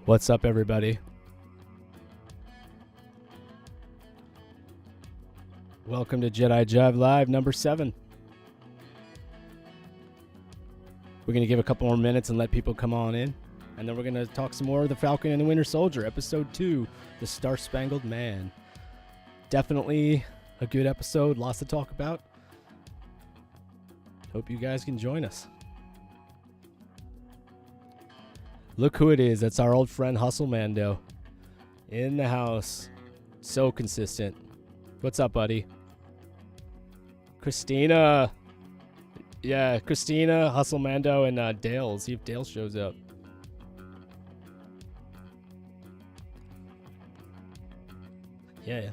What's up, everybody? Welcome to Jedi Jive Live number 7. We're going to give a couple more minutes and let people come on in. And then we're going to talk some more of the Falcon and the Winter Soldier, Episode 2, The Star-Spangled Man. Definitely a good episode, lots to talk about. Hope you guys can join us. Look who it is. That's our old friend Hustle Mando. In the house. So consistent. What's up, buddy? Christina. Yeah, Christina, Hustle Mando, and Dale. See if Dale shows up. Yeah.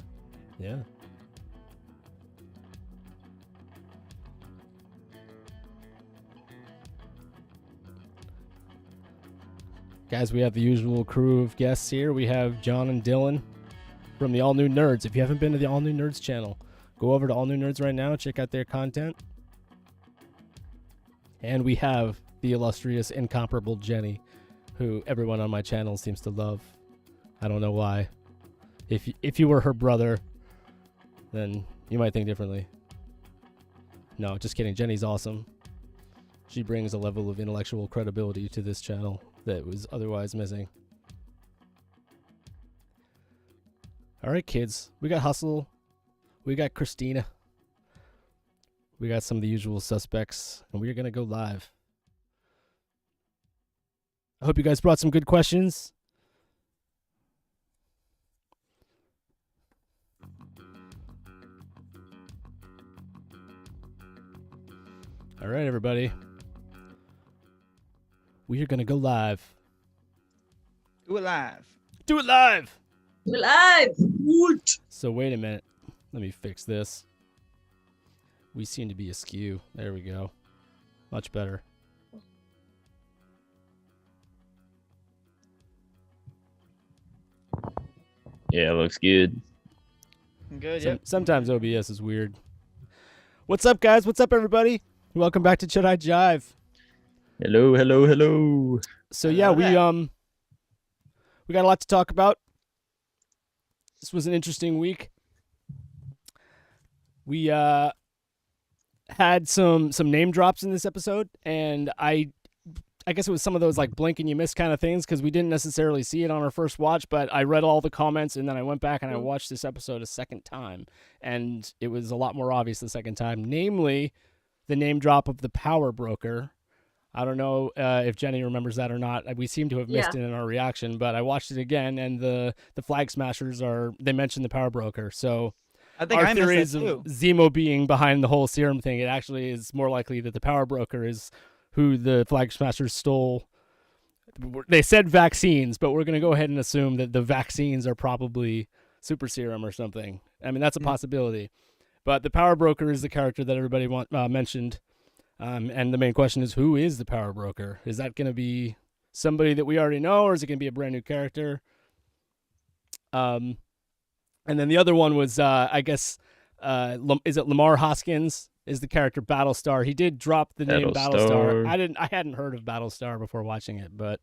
Guys, we have the usual crew of guests here. We have John and Dylan from the All New Nerds. If you haven't been to the All New Nerds channel, go over to All New Nerds right now. Check out their content. And we have the illustrious, incomparable Jenny, who everyone on my channel seems to love. I don't know why. If you were her brother, then you might think differently. No, just kidding. Jenny's awesome. She brings a level of intellectual credibility to this channel that was otherwise missing. All right, kids. We got Hustle. We got Christina. We got some of the usual suspects, and we're going to go live. I hope you guys brought some good questions. All right, everybody. We are going to go live. Do it live. Do it live! We're live. What? So wait a minute. Let me fix this. We seem to be askew. There we go. Much better. Yeah, it looks good. Good, yep. Sometimes OBS is weird. What's up, guys? What's up, everybody? Welcome back to Jedi Jive. Hello. So yeah, we got a lot to talk about. This was an interesting week. We had some name drops in this episode, and I guess it was some of those like blink and you miss kind of things because we didn't necessarily see it on our first watch, but I read all the comments and then I went back and I watched this episode a second time, and it was a lot more obvious the second time, namely the name drop of the Power Broker. I don't know if Jenny remembers that or not. We seem to have missed it in our reaction, but I watched it again, and the Flag Smashers they mentioned the Power Broker. So I think our theories of Zemo being behind the whole serum thing, it actually is more likely that the Power Broker is who the Flag Smashers stole. They said vaccines, but we're going to go ahead and assume that the vaccines are probably super serum or something. I mean, that's a possibility. But the Power Broker is the character that everybody mentioned. And the main question is, who is the Power Broker? Is that going to be somebody that we already know, or is it going to be a brand new character? And then the other one was, I guess, is it Lamar Hoskins is the character Battlestar? He did drop the name Battlestar. I hadn't heard of Battlestar before watching it, but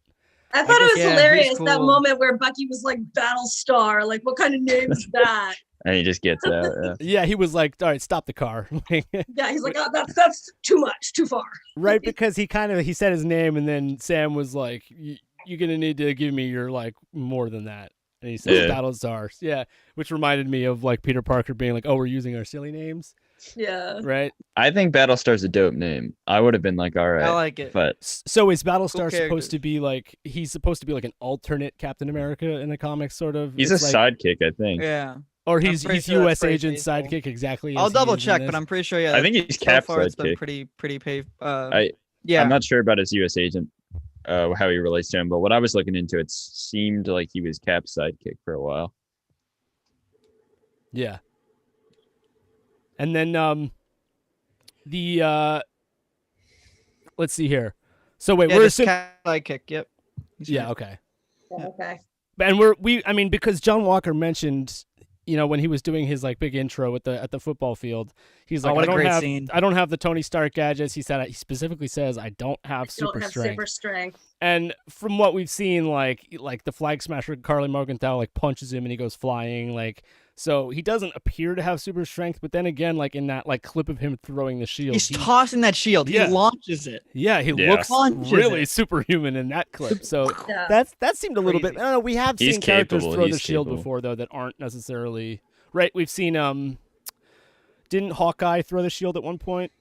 I thought it was hilarious, cool. that moment where Bucky was like, Battlestar. Like, what kind of name is that? And he just gets out. Yeah. yeah, he was like, all right, stop the car. Yeah, he's like, oh, that's too much, too far. Right, because he said his name, and then Sam was like, you're going to need to give me your, like, more than that. And he says Battlestar. Yeah, which reminded me of, like, Peter Parker being like, oh, we're using our silly names. Yeah. Right? I think Battlestar's a dope name. I would have been like, all right. I like it. But so is Battlestar Cool supposed to be like, he's supposed to be like an alternate Captain America in the comics, sort of? he's It's a sidekick, I think. Yeah. Or I'm he's pretty sure U.S. that's pretty agent faithful. sidekick exactly. I'll as he double is in check, this. but I'm pretty sure. Yeah. I think he's so Cap's far it's been sidekick. pretty paid. Yeah. I'm not sure about his U.S. agent, how he relates to him, but what I was looking into, it seemed like he was Cap's sidekick for a while. Yeah. And then let's see here. So wait, we're assuming sidekick. Yep. Yeah, okay. Okay. And because John Walker mentioned, when he was doing his like big intro at the football field, he's like, what a great scene. I don't have the Tony Stark gadgets. He specifically says, I don't have super Don't have strength. super strength. And from what we've seen, like the Flag Smasher Carly Morgenthau like punches him and he goes flying. Like, so he doesn't appear to have super strength. But then again, like in that like clip of him throwing the shield, He's tossing that shield. Yeah. He launches it. yeah, he Yeah. looks Launches really it. superhuman in that clip. So Yeah. that seemed a little bit. I don't know. We have He's seen characters capable, throw the he's shield capable. before though that aren't necessarily right. We've seen didn't Hawkeye throw the shield at one point?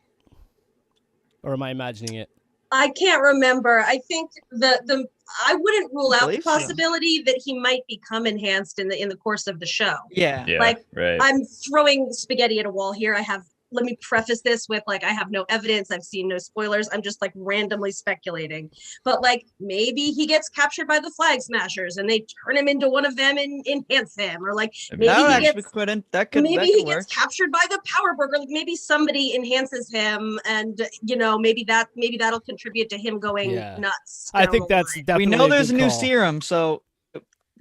Or am I imagining it? I can't remember. I think the I wouldn't rule I out the believe so. possibility that he might become enhanced in the course of the show. Yeah. Yeah, Like, right. I'm throwing spaghetti at a wall here. Let me preface this with like, I have no evidence. I've seen no spoilers. I'm just like randomly speculating. But like, maybe he gets captured by the Flag Smashers and they turn him into one of them and enhance him. Or like, maybe That would he actually gets, couldn't. That could. maybe that he could gets work. captured by the Power Broker. Like maybe somebody enhances him and, you know, maybe that'll contribute to him going Yeah. nuts. I down think the that's line. definitely We know there's a good new call. serum, so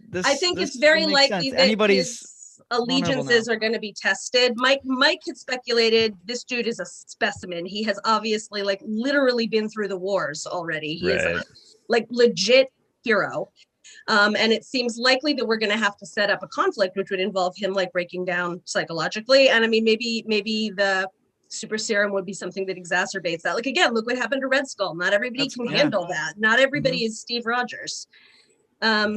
this. I think this it's very makes likely sense. that anybody's. his allegiances are going to be tested. Mike had speculated this dude is a specimen. He has obviously like literally been through the wars already. He is a Right. like legit hero. And it seems likely that we're going to have to set up a conflict, which would involve him like breaking down psychologically. And I mean, maybe the super serum would be something that exacerbates that. Like, again, look what happened to Red Skull. Not everybody can handle that. Not everybody is Steve Rogers.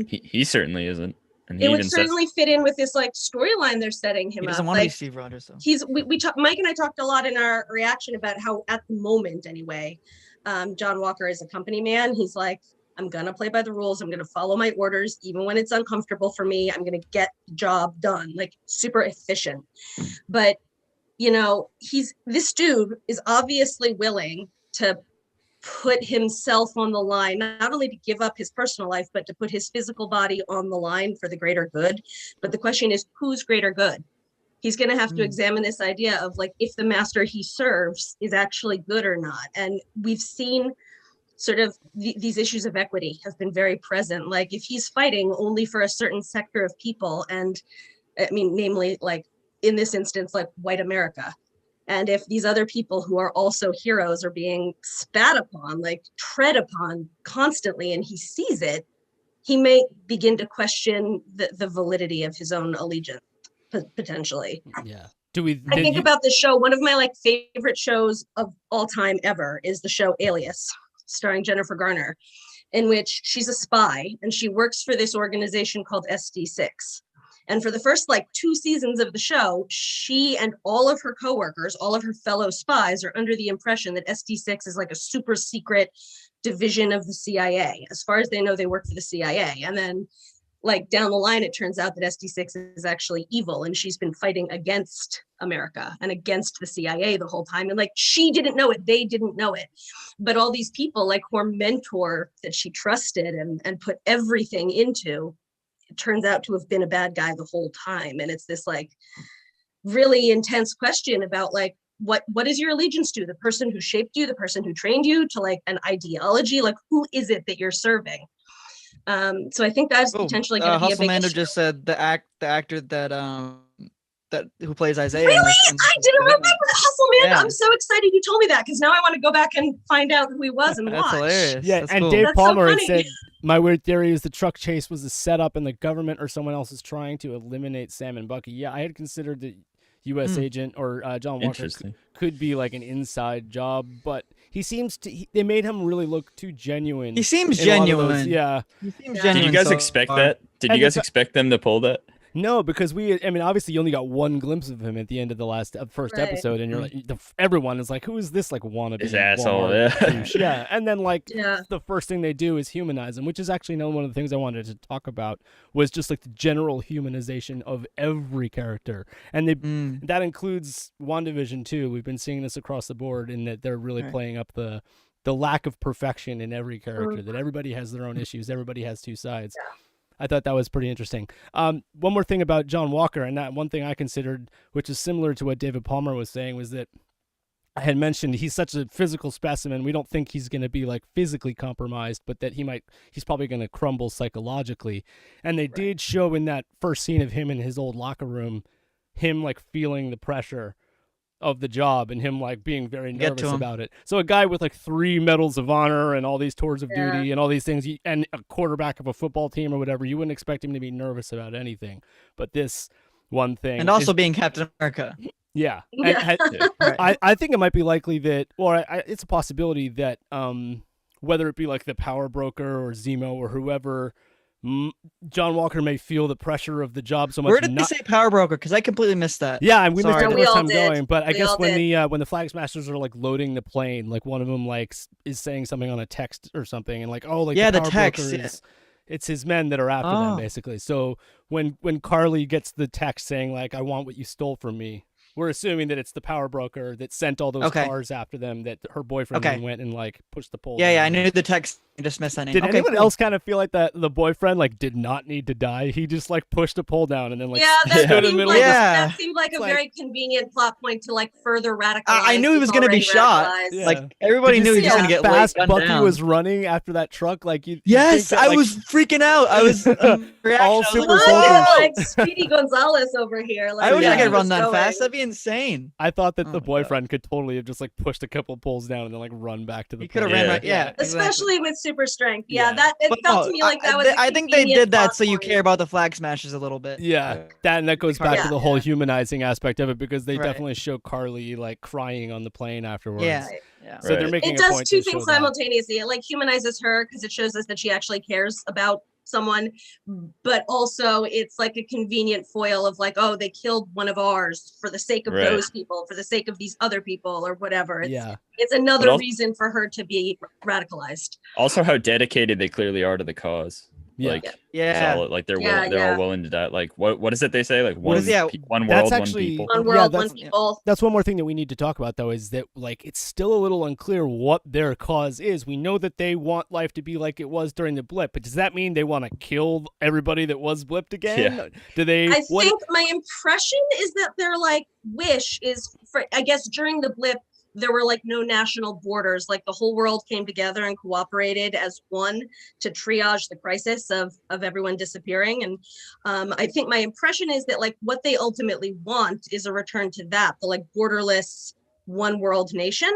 He certainly isn't. And he It would even says, certainly fit in with this like storyline they're setting him He up. doesn't want to be Like, Steve Rogers, though. Mike and I talked a lot in our reaction about how at the moment anyway, John Walker is a company man. He's like, I'm gonna play by the rules. I'm gonna follow my orders, even when it's uncomfortable for me. I'm gonna get the job done, like super efficient. But you know, this dude is obviously willing to put himself on the line, not only to give up his personal life, but to put his physical body on the line for the greater good. But the question is, whose greater good? He's going to have to examine this idea of like, if the master he serves is actually good or not. And we've seen sort of these issues of equity have been very present. Like if he's fighting only for a certain sector of people, and I mean, namely like in this instance, like white America, and if these other people who are also heroes are being spat upon, like tread upon constantly, and he sees it, he may begin to question the validity of his own allegiance, potentially. Yeah. I think about the show. One of my like favorite shows of all time ever is the show Alias, starring Jennifer Garner, in which she's a spy and she works for this organization called SD6. And for the first like 2 seasons of the show, she and all of her coworkers, all of her fellow spies are under the impression that SD6 is like a super secret division of the CIA. As far as they know, they work for the CIA. And then like down the line, it turns out that SD6 is actually evil and she's been fighting against America and against the CIA the whole time. And like, she didn't know it, they didn't know it. But all these people, like her mentor that she trusted and put everything into, it turns out to have been a bad guy the whole time. And it's this like really intense question about like, what is your allegiance to? The person who shaped you, the person who trained you, to like an ideology, like who is it that you're serving? So I think that's potentially going to be a big Hustlemando issue. just said the actor that who plays Isaiah. Really? I didn't remember Hustlemando. Yeah. I'm so excited you told me that because now I want to go back and find out who he was and That's watch. hilarious. Yeah, That's and cool. Dave That's so Palmer had funny. said, my weird theory is the truck chase was a setup and the government or someone else is trying to eliminate Sam and Bucky. Yeah, I had considered that U.S. agent or John Walker Interesting. could be like an inside job, but he seems to, they made him really look too genuine. He seems in a lot of those- genuine. yeah. He seems Yeah. Did genuine you guys so expect far. that? Did And you guys the- expect them to pull that? No, because obviously you only got one glimpse of him at the end of the first Right. episode, and you're like, everyone is like, who is this like wannabe This asshole, Walmart yeah. douche? Yeah, and then like Yeah. the first thing they do is humanize him, which is actually another one of the things I wanted to talk about was just like the general humanization of every character, and that includes WandaVision too. We've been seeing this across the board in that they're really playing up the lack of perfection in every character. That everybody has their own issues, everybody has two sides. Yeah. I thought that was pretty interesting. One more thing about John Walker, and that one thing I considered, which is similar to what David Palmer was saying, was that I had mentioned he's such a physical specimen. We don't think he's going to be like physically compromised, but that he's probably going to crumble psychologically. And they did show in that first scene of him in his old locker room, him like feeling the pressure of the job and him like being very Get to nervous him. about it. So a guy with like 3 medals of honor and all these tours of Yeah. duty and all these things, and a quarterback of a football team or whatever, you wouldn't expect him to be nervous about anything. But this one thing, And also is, being Captain America. yeah, Yeah. I think it might be likely that, or it's a possibility that whether it be like the power broker or Zemo or whoever, John Walker may feel the pressure of the job so much. Where did they say power broker? Because I completely missed that. Yeah, and we missed it Sorry. the We first all time did. going. But I We guess all when the Flag Smashers are like loading the plane, like one of them like is saying something on a text or something, and like Yeah, the power text, broker yeah. it's his men that are after them Oh. basically. So when Carly gets the text saying like I want what you stole from me, we're assuming that it's the power broker that sent all those Okay. cars after them, that her boyfriend Okay. then went and like pushed the pole. Yeah, down. I knew the text. I just missed that name. Did Okay, anyone cool. else kind of feel like that the boyfriend like did not need to die? He just like pushed a pole down and then like Yeah, stood in that the seemed middle like of the Yeah. that seemed like It's a like- very convenient plot point to like further radicalize. I knew he who's was gonna be already shot. radicalized. Yeah. Like everybody Did you knew he see was how gonna get fast laid Bucky down. was running after that truck. Like you Yes, think that, I like, was freaking out. I was reaction, All I was super like, soldiers. "Whoa!" Like Speedy Gonzalez over here. Like, I wish yeah, I he could run was that going. fast. That'd be insane. I thought that Oh the my boyfriend could totally have just like pushed a couple poles down and then like run back to the. He could have plane. ran right. Yeah, exactly. Especially with super strength. Yeah, Yeah. that it But felt no, to me like that was. I think they did that so you care about the Flag Smashers a little bit. Yeah, that goes back to Yeah. the whole humanizing aspect of it because they Right. definitely show Carly like crying on the plane afterwards. Yeah, yeah. So they're Right. making It a does point two to show things that. simultaneously. It like humanizes her because it shows us that she actually cares about someone, but also it's like a convenient foil of like, oh, they killed one of ours for the sake of Right. those people, for the sake of these other people or whatever. Yeah. It's another al- reason for her to be radicalized. Also, how dedicated they clearly are to the cause. Yeah. Like, Yeah. solid. Like they're Yeah, they're yeah. all willing to die. Like what is it they say? Like Well, one yeah, one that's world, actually- one people. One Yeah, world, that's- one people. That's one more thing that we need to talk about, though, is that like it's still a little unclear what their cause is. We know that they want life to be like it was during the blip, but does that mean they want to kill everybody that was blipped again? Yeah. Do they? I what- think my impression is that their like wish is for, I guess during the blip there were like no national borders, like the whole world came together and cooperated as one to triage the crisis of everyone disappearing. And I think my impression is that like what they ultimately want is a return to that, the like borderless one world nation.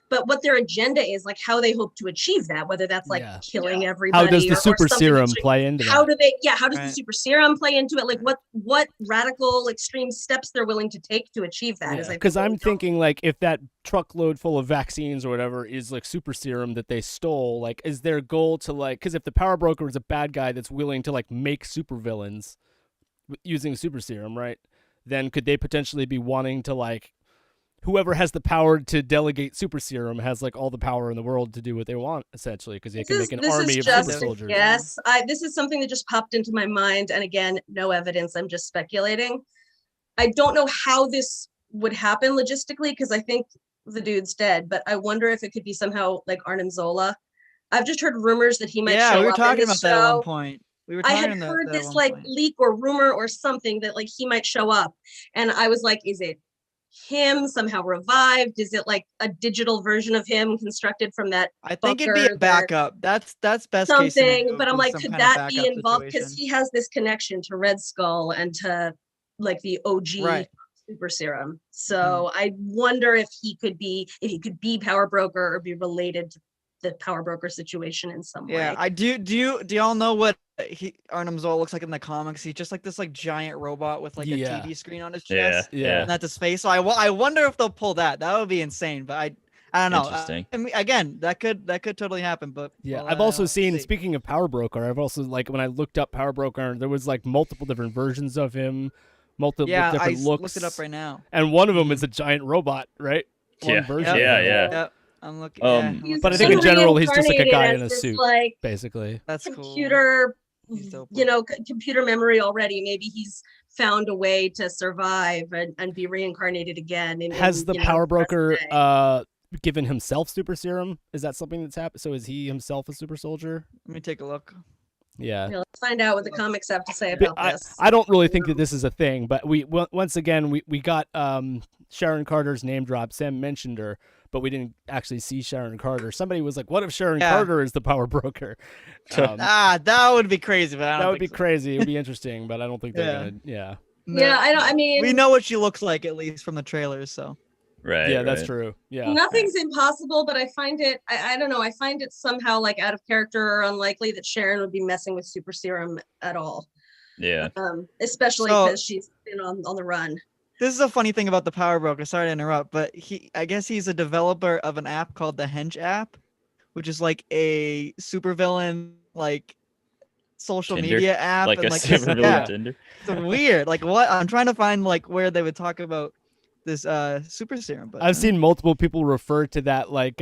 But what their agenda is, like how they hope to achieve that, whether that's like Yeah. killing everybody. How does the or super something serum extreme. play into How that? do they, how does the Right. super serum play into it? Like what radical extreme steps they're willing to take to achieve that? is, I think, Because what we I'm don't- thinking like if that truckload full of vaccines or whatever is like super serum that they stole, like is their goal to like, because if the power broker is a bad guy that's willing to like make super villains using super serum, right? Then could they potentially be wanting to like whoever has the power to delegate super serum has like all the power in the world to do what they want essentially because they can make an army of super soldiers. Yes, this is something that just popped into my mind, and again, no evidence. I'm just speculating. I don't know how this would happen logistically because I think the dude's dead, but I wonder if it could be somehow like Arnim Zola. I've just heard rumors that he might Yeah, show we were up in talking this about that at show. one point. We were I talking had about heard that at this one like point. leak or rumor or something that like he might show up, and I was like, is it him somehow revived? Is it like a digital version of him constructed from that I think it'd be Bucker a backup. That's best case something? scenario, But I'm would like, some could kind of that be backup involved? Because situation. he has this connection to Red Skull and to like the OG Right. super serum. So I wonder if he could be power broker or be related to the power broker situation in some Yeah, way. I do. Do y'all know what Arnim Zola looks like in the comics? He's just like this like giant robot with like Yeah. a TV screen on his Yeah, chest. Yeah. And that's his face. So I wonder if they'll pull that. That would be insane. But I don't know. Interesting. I mean, again, that could totally happen. But Yeah, we'll, I've also seen. see. Speaking of Power Broker, I've also like when I looked up Power Broker, there was like multiple different versions of him, multiple Yeah, I different looks. looked it up right now. And one of them is a giant robot, right? One Yeah, version. yeah, of him. yeah. Yep, I'm looking. Um, yeah, I'm He's But I looking think it in up. general, he's just like a guy reincarnated in a as this, suit, like basically. That's cool. computer, He's dope you know, computer memory already. Maybe he's found a way to survive and be reincarnated again. Has the you know, Power present Broker day. given himself super serum? Is that something that's happened? So is he himself a super soldier? Let me take a look. Yeah. Yeah, let's find out what the comics have to say But about this. I don't really think that this is a thing, but once again we got Sharon Carter's name drop. Sam mentioned her, but we didn't actually see Sharon Carter. Somebody was like, "What if Sharon Yeah. Carter is the Power Broker?" That would be crazy, but I don't That would be think so. crazy. It would be interesting, but I don't think they're Yeah. gonna. Yeah. No. Yeah, I don't. I mean, We know what she looks like at least from the trailers, so Right. Yeah, that's right. true. Yeah. Nothing's impossible, but I find it, I don't know, I find it somehow like out of character or unlikely that Sharon would be messing with super serum at all. Yeah. Especially So- because she's been on the run. This is a funny thing about the Power Broker. Sorry to interrupt, but I guess he's a developer of an app called the Hench app, which is like a supervillain like social Tinder? media app, Like and a like super villain yeah, Tinder. it's weird. Like what? I'm trying to find like where they would talk about this super serum. But I've seen multiple people refer to that like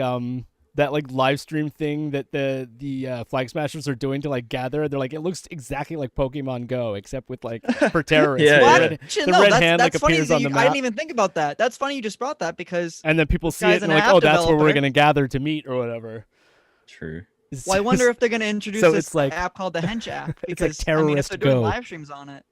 live stream thing that the Flag Smashers are doing to like gather. They're like, it looks exactly like Pokemon Go, except with like for terrorists. Yeah, The yeah. red, Shit, the no, red that's, hand that's like funny appears that on the I map. didn't even think about that. That's funny you just brought that because And then people see guy's it and an they're like, app oh, that's where we're developer. gonna gather to meet or whatever. True. well, I wonder if they're gonna introduce So this it's like- app called the Hench app it's like because I mean, if Terrorist they're doing Go. live streams on it,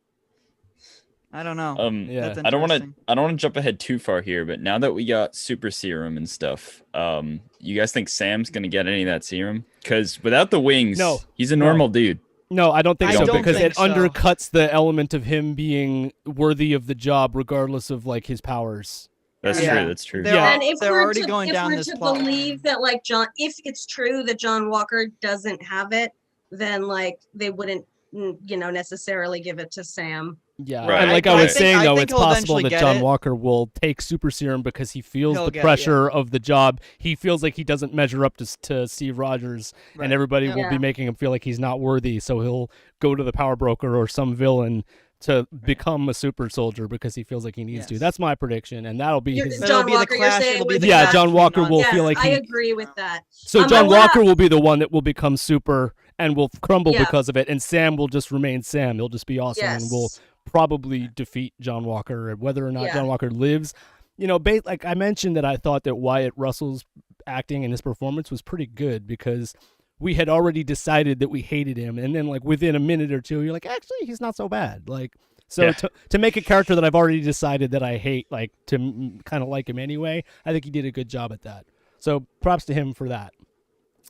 I don't know. Yeah. That's I don't want to. interesting. I don't want to jump ahead too far here, but now that we got super serum and stuff, you guys think Sam's gonna get any of that serum? Because without the wings, No. he's a normal dude. No, I don't think I so don't because think it so. undercuts the element of him being worthy of the job, regardless of like his powers. That's Yeah. true. That's true. They're Yeah. all- And if they're we're already to, going if down we're this to plot line. believe that like if it's true that John Walker doesn't have it, then like they wouldn't necessarily give it to Sam. Yeah, Right, and like I right. was saying I though, think it's he'll possible eventually that get John it. Walker will take super serum because he feels He'll the get it, pressure of the job. He feels like he doesn't measure up to Steve Rogers, Right. and everybody Yeah. will be Yeah. making him feel like he's not worthy. So he'll go to the power broker or some villain to become a super soldier because he feels like he needs to. Yes. That's my prediction, and that'll be You're- his. But it'll John be the Walker, you're clash, saying it'll be with the Yeah, clash John between Walker will Yes, feel like I he. agree with that. So I John wanna- Walker will be the one that will become super and will crumble Yeah. because of it, and Sam will just remain Sam. He'll just be awesome and will Yes. probably defeat John Walker. Whether or not Yeah. John Walker lives, like I mentioned that I thought that Wyatt Russell's acting and his performance was pretty good because we had already decided that we hated him, and then like within a minute or two, you're like, actually, he's not so bad. Like. So Yeah. to make a character that I've already decided that I hate, like to kind of like him anyway, I think he did a good job at that. So props to him for that.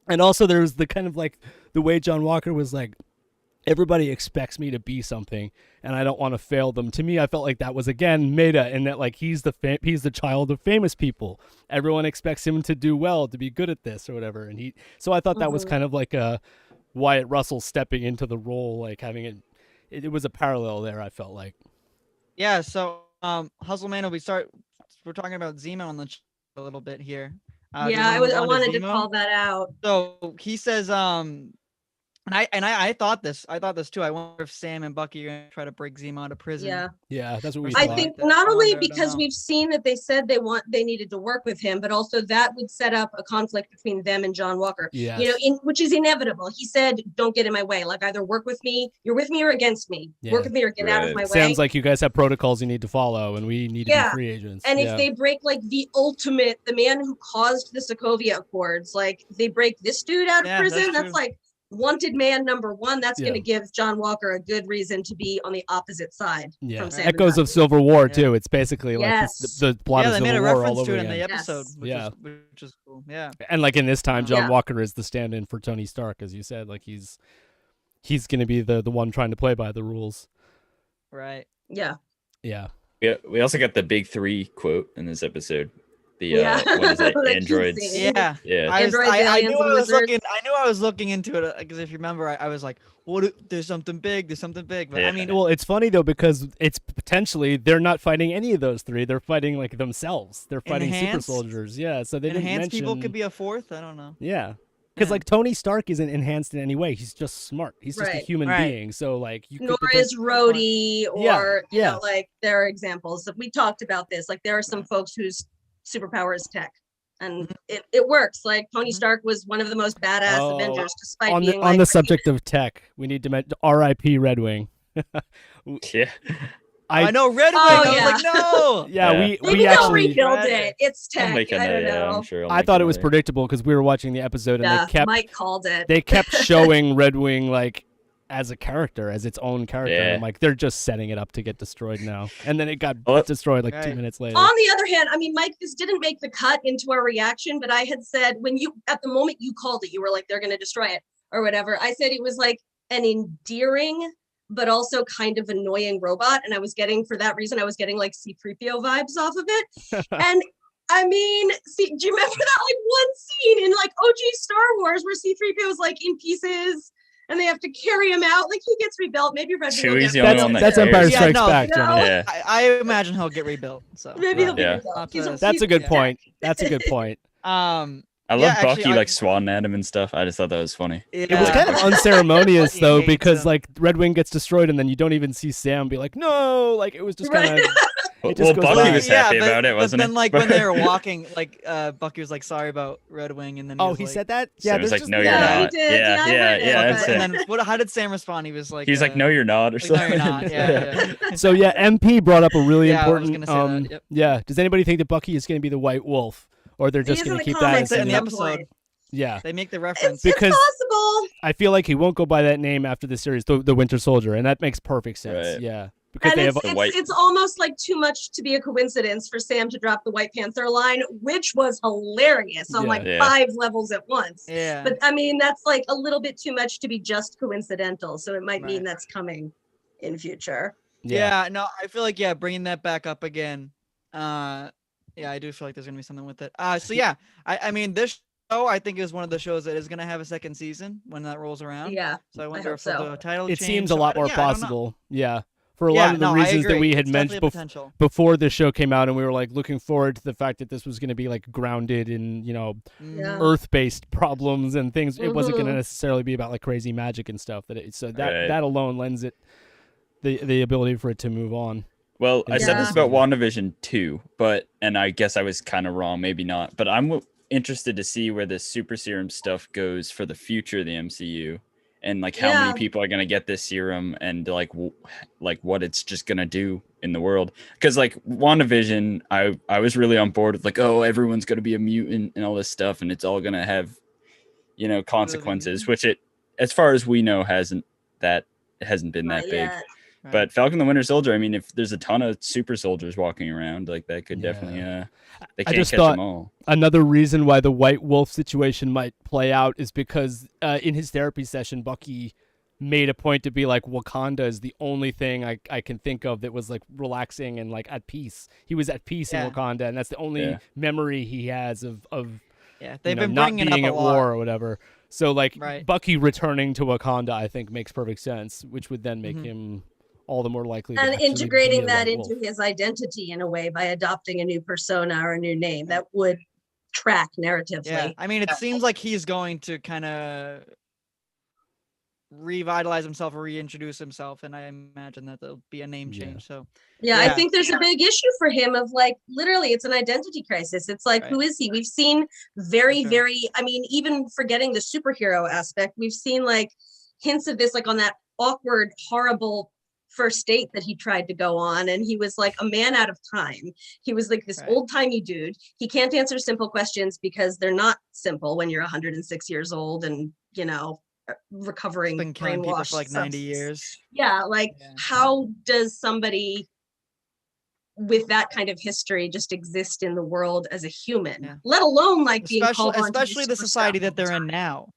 And also there's the kind of like the way John Walker was like, everybody expects me to be something and I don't want to fail them. To me, I felt like that was again meta in that like he's the child of famous people. Everyone expects him to do well, to be good at this or whatever. And so I thought that was kind of like a Wyatt Russell stepping into the role, like having it was a parallel there, I felt like. Yeah, so Hustleman, we're talking about Zemo on the a little bit here. Do you Yeah, I wanna move on wanted to Zemo? call that out. So he says, and I thought this too. I wonder if Sam and Bucky are gonna try to break Zemo out of prison. Yeah. Yeah, that's what we I thought. think that. not I only wonder, I don't because know. we've seen that they said they needed to work with him, but also that would set up a conflict between them and John Walker. Yes. Which is inevitable. He said, "Don't get in my way. Like either work with me, you're with me or against me. Yeah. Work with me or get out of Right. my way." Sounds like you guys have protocols you need to follow, and we need to Yeah. be free agents. And Yeah. if they break like the man who caused the Sokovia Accords, like they break this dude out of Yeah, prison, that's that's true. like wanted man number one. That's Yeah. going to give John Walker a good reason to be on the opposite side from Sam. and Echoes of Bucky. Civil War Yeah. too. It's basically like Yes. the plot Yeah, of they Civil made a War all reference over to it in the again. episode, Yes. which is cool. Yeah. And like in this time, John Yeah. Walker is the stand-in for Tony Stark, as you said. Like he's going to be the one trying to play by the rules. Right. Yeah. Yeah. We also got the big three quote in this episode. The Yeah. what is it? The key Androids. scene. Yeah. Yeah. Androids, I aliens, knew and I was lizards. looking. I knew I was looking into it because if you remember, I was like, "What? There's something big. There's something big." But I Yeah. mean, Well, it's funny though because it's potentially they're not fighting any of those three. They're fighting like themselves. They're fighting super Enhanced? soldiers. Yeah. So they didn't enhanced mention people could be a fourth. I don't know. Yeah. Because Yeah. like Tony Stark isn't enhanced in any way. He's just smart. He's just a Right. human Right. being. So like you could Nor pretend- is Rhodey or Yeah, you yeah. know, like there are examples. We talked about this. Like there are some folks whose superpower is tech. And it works. Like Tony Stark was one of the most badass Oh, Avengers, despite on being the on like the subject of tech, we need to mention R.I.P. Red Wing. Yeah. I know Red Wing. Oh, I was yeah. like, no. Yeah, Yeah. maybe we they'll actually. rebuild Right. it. It's I'll tech. make I don't another, know. I'm sure. I'll I make thought it was another. predictable because we were watching the episode and Yeah, they kept Mike called it. they kept showing Red Wing like as a character, as its own character. And Yeah. I'm like, they're just setting it up to get destroyed now. And then it got Well, destroyed like 2 Right. minutes later. On the other hand, I mean, Mike, this didn't make the cut into our reaction, but I had said when you, at the moment you called it, you were like, they're going to destroy it or whatever. I said it was like an endearing, but also kind of annoying robot. And I was getting, for that reason, I was getting like C-3PO vibes off of it. And I mean, see, do you remember that like one scene in like OG Star Wars where C-3PO is like in pieces and they have to carry him out? Like he gets rebuilt. Maybe Red Wing will Chewie's get the only rebuilt. one that That's cares. Empire Yeah, Strikes no, Back, you know? Jenny. Yeah. I imagine he'll get rebuilt. So Maybe he'll be Yeah. rebuilt. That's a good Yeah. point. That's a good point. I love actually, Bucky like swatting at him and stuff. I just thought that was funny. It was kind of Yeah. unceremonious He though, hates because him. like Red Wing gets destroyed and then you don't even see Sam be like, no, like it was just kind of. Right. It just Well, goes Bucky by. was happy but, about it, wasn't but then, he? like when they were walking, like Bucky was like, "Sorry about Red Wing," and then Oh, was he like, said that. So Yeah, it was there's like, just no, you're Yeah, he not. did. Yeah, Yeah, I yeah, heard it, yeah. but- That's and it. then how did Sam respond? He was like, He was like, no, you're not, or like, no, something. you're not. Yeah. So yeah, MP brought up a really Yeah, I was important. gonna say that, yep. Yeah, does anybody think that Bucky is going to be the White Wolf, or they're He just is going in to the keep that comics in in the at the some episode. point. Yeah, They make the It's, reference. Because- it's possible. I feel like he won't go by that name after the series, the Winter Soldier, and that makes perfect sense. Right. Yeah, because And they it's, have. The it's, white- it's almost like too much to be a coincidence for Sam to drop the White Panther line, which was hilarious on Yeah. like Yeah. 5 levels at once. Yeah. But I mean, that's like a little bit too much to be just coincidental. So it might mean Right. that's coming in future. Yeah, no, I feel like bringing that back up again. Yeah, I do feel like there's gonna be something with it. So yeah, I mean this show I think is one of the shows that is gonna have a second season when that rolls around. Yeah. So I wonder hope if they'll so. do a title It change. seems a So lot I- more yeah, I don't know. possible. Yeah, for a Yeah, lot of the no, I reasons that agree. we had It's definitely mentioned a potential. before the show came out, and we were like looking forward to the fact that this was going to be like grounded in Yeah. Earth-based problems and things. It wasn't going to Mhm. necessarily be about like crazy magic and stuff. So that Right. that alone lends it the ability for it to move on. Well, I said this Yeah. about WandaVision too, and I guess I was kind of wrong, maybe not. But I'm interested to see where this super serum stuff goes for the future of the MCU, and like how Yeah. many people are gonna get this serum, and like what it's just gonna do in the world. Because like WandaVision, I was really on board with like, oh, everyone's gonna be a mutant and all this stuff, and it's all gonna have consequences, which it, as far as we know, hasn't been that Not big. yet. Right. But Falcon the Winter Soldier, I mean, if there's a ton of super soldiers walking around, like that could definitely they I can't just catch thought- them all. Another reason why the White Wolf situation might play out is because in his therapy session, Bucky made a point to be like, Wakanda is the only thing I can think of that was like relaxing and like at peace. He was at peace Yeah. in Wakanda, and that's the only Yeah. memory he has of Yeah, they've you know, been not bringing being it at up a lot. war or whatever. So like Right. Bucky returning to Wakanda, I think makes perfect sense, which would then make Mhm. him all the more likely to And actually integrating be a that White into Wolf. his identity in a way by adopting a new persona or a new name that would track narratively. Yeah, I mean, it seems like he's going to kind of revitalize himself or reintroduce himself, and I imagine that there'll be a name Yeah. change. So Yeah, I Yeah. think there's a big issue for him of like literally it's an identity crisis. It's like, Right. who is he? We've seen very, sure. very, I mean, even forgetting the superhero aspect, we've seen like hints of this, like on that awkward, horrible first date that he tried to go on. And he was like a man out of time. He was like this Right. old timey dude. He can't answer simple questions because they're not simple when you're 106 years old and, you know, recovering been killing people brainwashed for like 90 substance. years. Yeah, like Yeah. how does somebody with that kind of history just exist in the world as a human, Yeah. let alone like being Especially, called on to do especially the super society stuff that all the they're in time. now.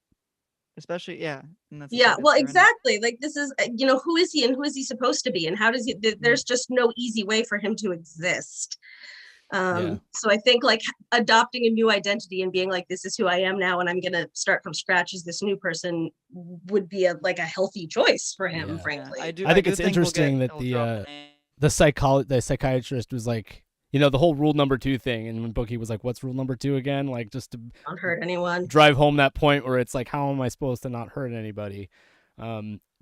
Especially, yeah. in that Yeah, society well, that they're in now. exactly. Like this is, you know, who is he and who is he supposed to be, and how does he? Mm-hmm. There's just no easy way for him to exist. Yeah. So I think like adopting a new identity and being like, this is who I am now, and I'm gonna start from scratch as this new person would be a healthy choice for him, Yeah. Yeah, frankly. I think do it's we'll get- interesting that it'll the, drop a name. the psychiatrist was like, you know, the whole rule number 2 thing, and when Bucky was like, what's rule number 2 again? Like just to Don't hurt anyone. drive home that point where it's like, how am I supposed to not hurt anybody?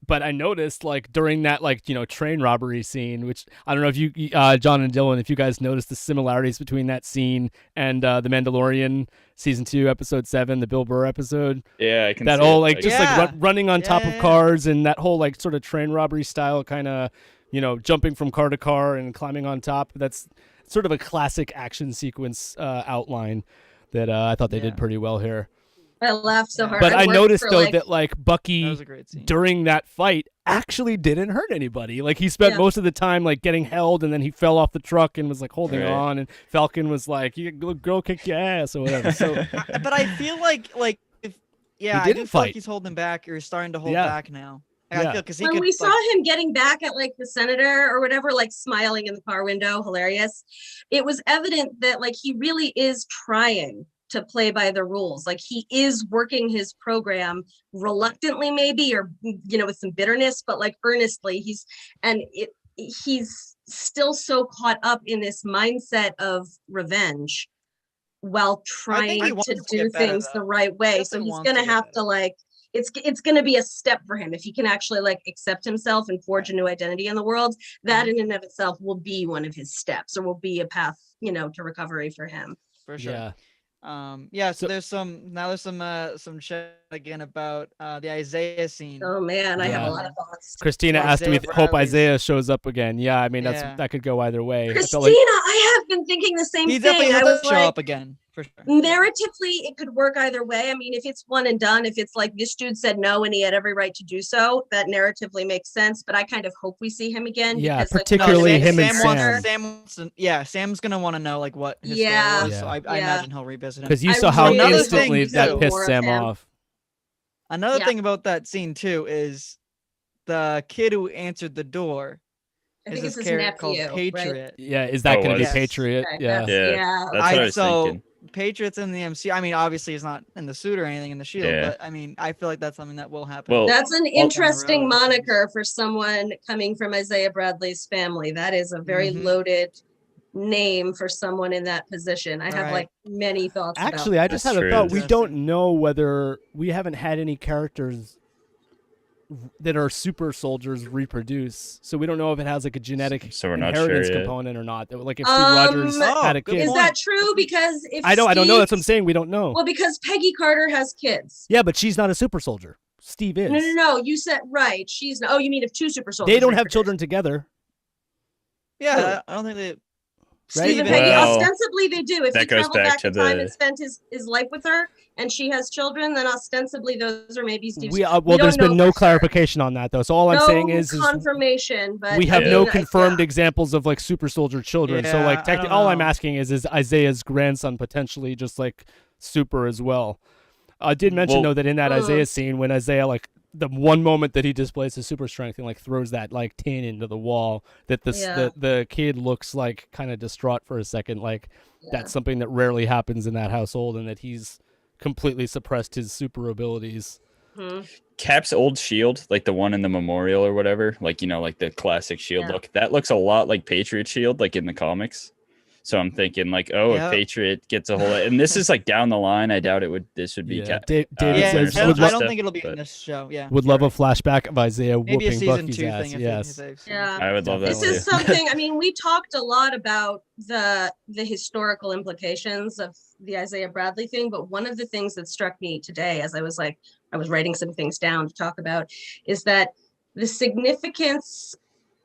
But I noticed like during that, like, you know, train robbery scene, which I don't know if you John and Dylan, if you guys noticed the similarities between that scene and the Mandalorian season 2 episode 7, the Bill Burr episode. Yeah, I can That see whole it. like just Yeah. like running on Yeah, top yeah, of yeah. cars, and that whole like sort of train robbery style kind of, you know, jumping from car to car and climbing on top. That's sort of a classic action sequence outline that I thought they Yeah. did pretty well here. I laughed so Yeah. hard. But I worked noticed for, though like, that like That Bucky was a great scene. during that fight actually didn't hurt anybody. Like he spent Yeah. most of the time like getting held, and then he fell off the truck and was like holding Right. on, and Falcon was like, "You girl, kick your ass" or whatever. So But I feel like if I didn't do feel like fight. he's holding back or he's starting to hold Yeah. back now. I Yeah. feel because he When could. we saw him getting back at like the senator or whatever, like smiling in the car window, hilarious. It was evident that like he really is trying to play by the rules. Like he is working his program reluctantly, maybe, or with some bitterness, but like earnestly. He's still so caught up in this mindset of revenge while I think trying he wants to to do get better, things the though. right way. So Definitely he's wants gonna to get have to better. like it's gonna be a step for him if he can actually like accept himself and forge a new identity in the world. That Mhm. in and of itself will be one of his steps, or will be a path, to recovery for him. For sure. Yeah. So So- there's some chat again about the Isaiah scene. Oh man, I have Yeah. a lot of thoughts. Christina asked Isaiah if hope Bradley's- Isaiah shows up again. Yeah, I mean Yeah. that could go either way. I Christina, feel like I have been thinking the same He thing. definitely I will was show like, up again for sure. narratively, it could work either way. I mean, if it's one and done, if it's like this dude said no and he had every right to do so, that narratively makes sense. But I kind of hope we see him again. Yeah, because, like, particularly no, him and Sam wants to, Sam's gonna want to know like what his Yeah. story was. So I Yeah. imagine he'll revisit him. because you I saw how really hope instantly we that see pissed more of Sam him. off. Another Yeah. thing about that scene too is the kid who answered the door I is think this it's his character called nephew, right? Patriot. Yeah, is that Oh, going to be yes. Patriot? Okay, Yeah. Yeah. That's what I was thinking. Patriots in the MCU. I mean, obviously he's not in the suit or anything in the shield, Yeah. but I mean, I feel like that's something that will happen. Well, That's an interesting road, it seems. moniker for someone coming from Isaiah Bradley's family. That is a very Mhm. loaded name for someone in that position. I have Right. like many thoughts Actually, about I just That's had a true. thought. We don't Interesting. know whether we haven't had any characters that are super soldiers reproduce, so we don't know if it has like a genetic So we're not sure inheritance yet. component or not. Like if Steve Rogers Oh, had a good kid. Is point. that true? Because if I don't know. That's what I'm Steve- saying. We don't know. Well, because Peggy Carter has kids. Yeah, but she's not a super soldier. Steve is. No. You said right. She's oh, you mean if two super soldiers? They don't have reproduce. children together. Yeah, I don't think they. Steve and Right? Peggy, Well, ostensibly they do. If that he goes traveled back back to in time the- and spent his life with her, and she has children, then ostensibly those are maybe Steve's. Well, don't there's been know no for sure. clarification on that though. So all I'm No saying is confirmation, but we have I no mean, confirmed yeah. examples of like super soldier children. So Yeah, like I don't all I'm know. asking is Isaiah's grandson potentially just like super as well? I did mention Well- though that in that Isaiah scene when Isaiah like the one moment that he displays his super strength and like throws that like tin into the wall, that Yeah. the kid looks like kind of distraught for a second, like Yeah. that's something that rarely happens in that household, and that he's completely suppressed his super abilities. Mhm. Cap's old shield, like the one in the memorial or whatever, like like the classic shield Yeah. look. That looks a lot like Patriot shield, like in the comics. So I'm thinking like, oh, Yeah. if Patriot gets a hold of, and this is like down the line. I doubt this would be Yeah, Cap. David Yeah, says Winter I would, don't, I Soldier lo- don't think it'll be but- in this show. Yeah, would you're love a right. flashback of Isaiah Maybe a whooping season Bucky's 2 ass. thing. Yes. Yeah. I would love that This too. is something. I mean, we talked a lot about the historical implications of the Isaiah Bradley thing, but one of the things that struck me today, as I was writing some things down to talk about, is that the significance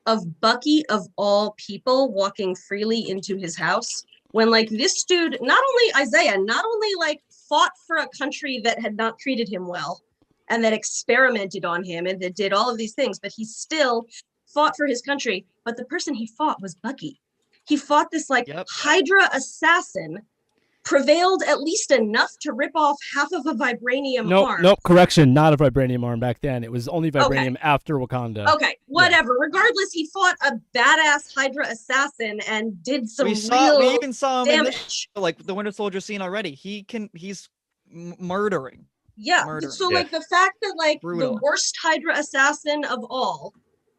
of Bucky of all people walking freely into his house when like this dude, not only Isaiah, not only like fought for a country that had not treated him well and that experimented on him and that did all of these things, but he still fought for his country. But the person he fought was Bucky. He fought this like Yep. Hydra assassin, prevailed at least enough to rip off half of a vibranium arm. Nope, correction, not a vibranium arm back then. It was only vibranium after Wakanda. Okay, whatever. Regardless, he fought a badass Hydra assassin and did some We real even saw him in this, damage. like the Winter Soldier scene already. He's murdering. Yeah. Murder. So Yeah. like the fact that like Brutal. the worst Hydra assassin of all,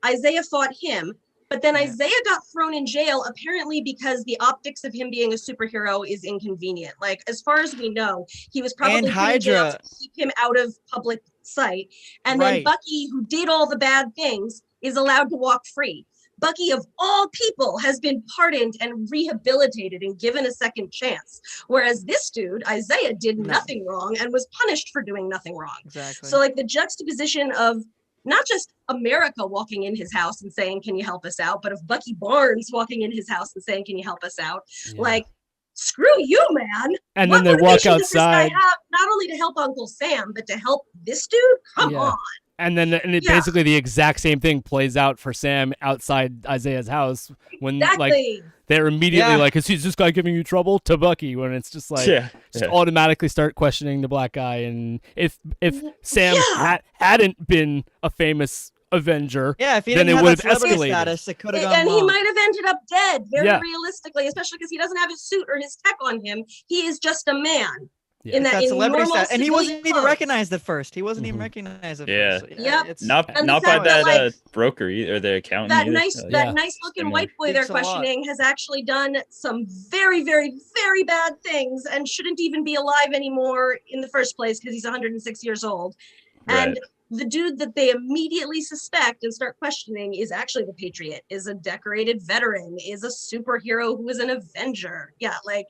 Isaiah fought him, but then Yeah. Isaiah got thrown in jail apparently because the optics of him being a superhero is inconvenient. Like as far as we know, he was probably And put in jail Hydra. to keep him out of public sight. And then Right. Bucky, who did all the bad things, is allowed to walk free. Bucky, of all people, has been pardoned and rehabilitated and given a second chance. Whereas this dude, Isaiah, did No. nothing wrong and was punished for doing nothing wrong. Exactly. So, like, the juxtaposition of not just America walking in his house and saying, "Can you help us out?" but of Bucky Barnes walking in his house and saying, "Can you help us out?" Yeah. Like, screw you, man. and What then they walk motivation does this guy outside, have, not only to help Uncle Sam, but to help this dude? Come Yeah. on. and then and it Yeah. basically the exact same thing plays out for Sam outside Isaiah's house when like Exactly. they're immediately Yeah. like, is this guy giving you trouble? To Bucky, when it's just like yeah. just automatically start questioning the black guy. And if Sam Yeah. hadn't been a famous Avenger, Yeah, if he then didn't it have would that have celebrity escalated. status, it could have gone And he long. might have ended up dead, very Yeah. realistically, especially because he doesn't have his suit or his tech on him. He is just a man. Yeah. In It's that, that in celebrity normal status, and he wasn't civilian even clothes. recognized at first. He wasn't even Mhm. recognized at Yeah. first. Yep. It's Not And the not by fact that, that like, broker or the accountant that either. nice, Like, that Yeah. nice looking Similar. white boy they're Speaks a lot. questioning has actually done some very, very, very bad things and shouldn't even be alive anymore in the first place because he's 106 years old. Right. And the dude that they immediately suspect and start questioning is actually the Patriot, is a decorated veteran, is a superhero who is an Avenger. Yeah, like,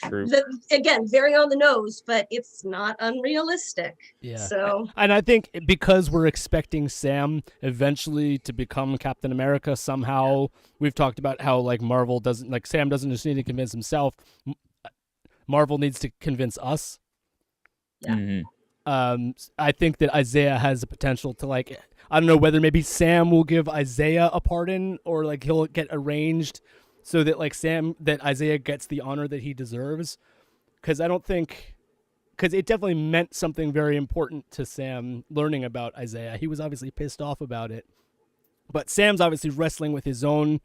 True. again, very on the nose, but it's not unrealistic. Yeah. So And I think because we're expecting Sam eventually to become Captain America somehow, we've talked about how like Marvel doesn't, like Sam doesn't just need to convince himself. Marvel needs to convince us. Yeah. Mhm. I think that Isaiah has the potential to, like, I don't know whether maybe Sam will give Isaiah a pardon or like he'll get arranged so that like that Isaiah gets the honor that he deserves. Because it definitely meant something very important to Sam learning about Isaiah. He was obviously pissed off about it, but Sam's obviously wrestling with his own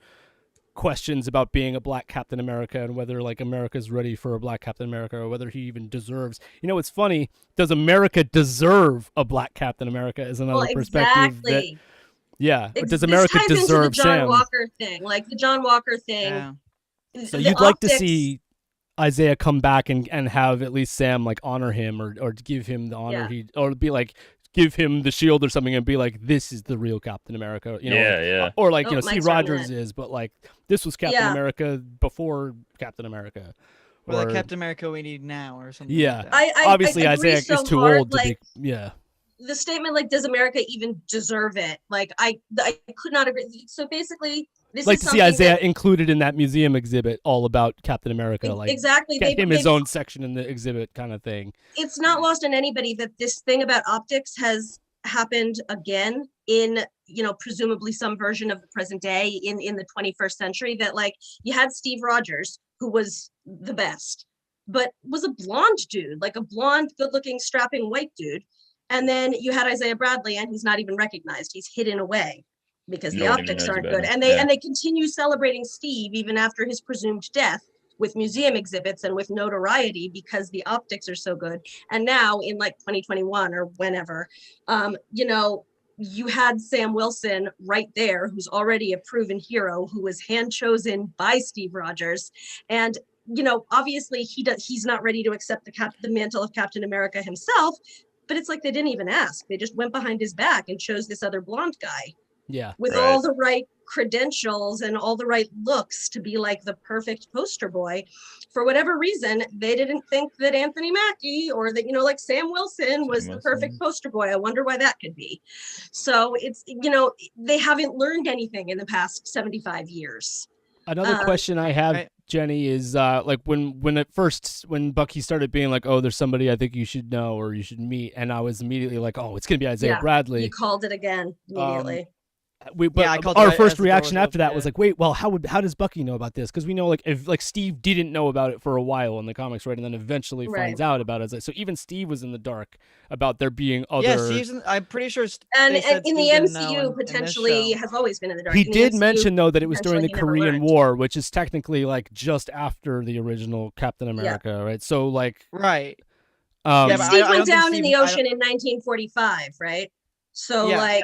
questions about being a black Captain America and whether like America's ready for a black Captain America or whether he even deserves. You know, it's funny. Does America deserve a black Captain America? Is another perspective. exactly. Does America this ties deserve into the John Sam? Walker thing, like the John Walker thing. Yeah. So the you'd like to optics- see Isaiah come back and have at least Sam like honor him or give him the honor or be like give him the shield or something and be like, this is the real Captain America, you know? Yeah. Or like, Oh, you know, Mike's Steve starting Rogers it. is, but like this was Captain Yeah. America before Captain America. Or the Captain America we need now, or something. Yeah. Like that. I Obviously agree Isaiah so is too hard, old to like, be the statement like, does America even deserve it? Like I could not agree. So basically this like is to see something Isaiah that, included in that museum exhibit all about Captain America, like exactly get him his they've- own section in the exhibit kind of thing. it's not lost on anybody that this thing about optics has happened again in, you know, presumably some version of the present day in the 21st century, that like you had Steve Rogers, who was the best, but was a blonde dude, like a blonde, good looking, strapping white dude. And then you had Isaiah Bradley, and he's not even recognized. He's hidden away because the No one even optics knows aren't about good. him. And they continue celebrating Steve even after his presumed death with museum exhibits and with notoriety because the optics are so good. And now in like 2021 or whenever, you know, you had Sam Wilson right there, who's already a proven hero, who was hand chosen by Steve Rogers. And, you know, obviously he's not ready to accept the mantle of Captain America himself, but it's like they didn't even ask. They just went behind his back and chose this other blonde guy Yeah. with Right. all the right credentials and all the right looks to be like the perfect poster boy. For whatever reason, they didn't think that Anthony Mackie or that, you know, like Sam Wilson was the perfect poster boy. I wonder why that could be. So it's, you know, they haven't learned anything in the past 75 years. Another question I have, Right. Jenny, is like when Bucky started being like, oh, there's somebody I think you should know or you should meet, and I was immediately like, oh, it's gonna be Isaiah Yeah, Bradley. You called it again immediately. I called our it first as the reaction door after that opened, was yeah. like, wait, well, how does Bucky know about this? Because we know like if like Steve didn't know about it for a while in the comics, right, and then eventually Right. finds out about it. So even Steve was in the dark about there being other. Yeah, Steve's. I'm pretty sure. And they said in the Steve didn't know MCU, in this potentially show. has always been in the dark. He In the did MCU, mention though that it was during the potentially he never Korean learned. War, which is technically like just after the original Captain America, right? So like, Right. um, Yeah, but Steve I went don't think down in Steve- the I don't- ocean in 1945, right? So Yeah. like,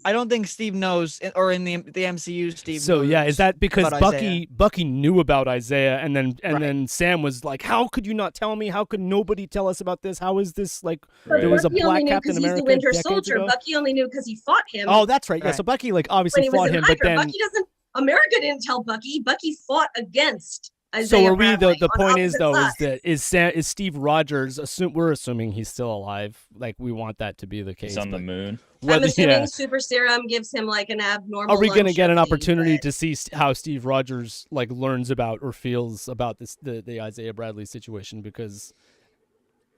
I don't think Steve knows, or in the MCU, Steve. so yeah, knows is that because about Isaiah. Bucky knew about Isaiah, and then Right. then Sam was like, how could you not tell me? How could nobody tell us about this? How is this like? Right. There was a Bucky black only knew Captain because he's America the Winter decades Soldier. ago? Bucky only knew because he fought him Oh, that's right. Yeah, Right. so Bucky like when obviously he was fought in him, but Hydra. then Bucky doesn't. America didn't tell Bucky. Bucky fought against Isaiah so are we? Bradley The on point is opposite though sides. is Steve Rogers? We're assuming he's still alive. Like we want that to be the case. He's on the but moon. I'm whether- assuming yeah. super serum gives him like an abnormal. Are we going to get an longevity, opportunity but- to see how Steve Rogers like learns about or feels about the Isaiah Bradley situation? Because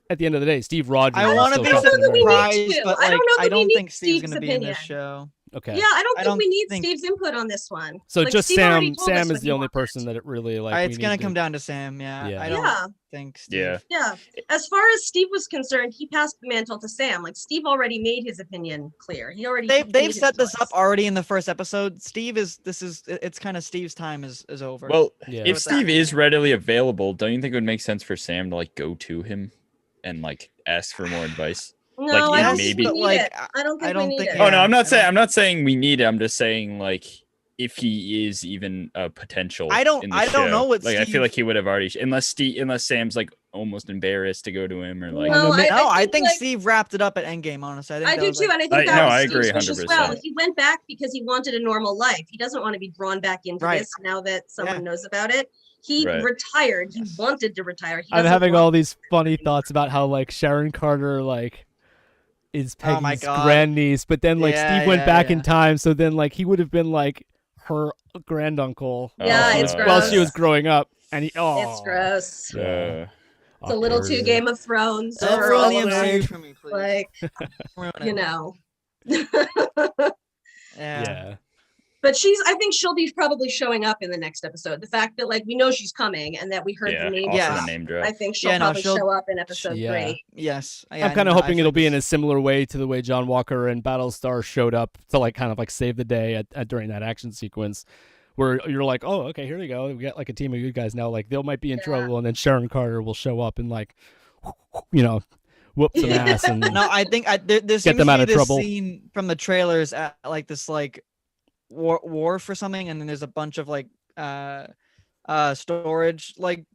at the end of the day, Steve Rogers. I is want to still be I don't know Captain that we need America. surprised, to. but I don't like know that I we don't need think Steve's Steve's going to be in this opinion. show. Okay. Yeah, I don't I think don't we need think- Steve's input on this one. So Like, just Steve already Sam. told us Sam what is he the only wanted. person that it really like. It's we gonna need come to- down to Sam. Yeah. Yeah. I don't Yeah. think Steve. Yeah. Yeah. As far as Steve was concerned, he passed the mantle to Sam. Like, Steve already made his opinion clear. He already made They've his set this up choice. already in the first episode. It's kind of Steve's time is over. Well, Yeah. if With that. Steve is readily available, don't you think it would make sense for Sam to like go to him and like ask for more advice? No, like, I don't maybe- think we need like, it. I don't think I don't we need think- it. Yeah, Oh no, I'm I not saying don't- I'm not saying we need it. I'm just saying like if he is even a potential. I don't- in the I don't know show. what like I Steve- feel like he would have already unless Sam's like almost embarrassed to go to him or like. No, I think like, Steve wrapped it up at Endgame. Honestly, I that do was, too, like- and I think that no, was I Steve's agree wish as well. 100%. He went back because he wanted a normal life. He doesn't want to be drawn back into Right. this now that someone Yeah. knows about it. He Right. retired. He Yes. wanted to retire. He I'm doesn't having want- all these funny thoughts about how like Sharon Carter like is Oh my Peggy's God. grandniece, but then like Yeah, Steve went yeah, back in yeah. time, so then like he would have been like her granduncle Yeah, while it's she was- while she gross. was growing up, and he It's gross. Yeah. It's a little too Awkward. Game of Thrones. Don't or ruin all the of MCU those, for me, please. like, Ruin you it. know. Yeah. But I think she'll be probably showing up in the next episode. The fact that like we know she's coming and that we heard Yeah, the name also Yes. the drop, name drop. I think she'll Yeah, no, probably she'll- show up in episode Yeah. 3. Yes. I'm kind of hoping it'll be in a similar way to the way John Walker and Battlestar showed up to like kind of like save the day at during that action sequence, where you're like, oh, okay, here we go, we got like a team of good guys now. Like they might be in Yeah. trouble, and then Sharon Carter will show up and like, whoop some ass and No, I think there seems them to out be of this trouble. scene from the trailers at like this like wharf or something, and then there's a bunch of like storage like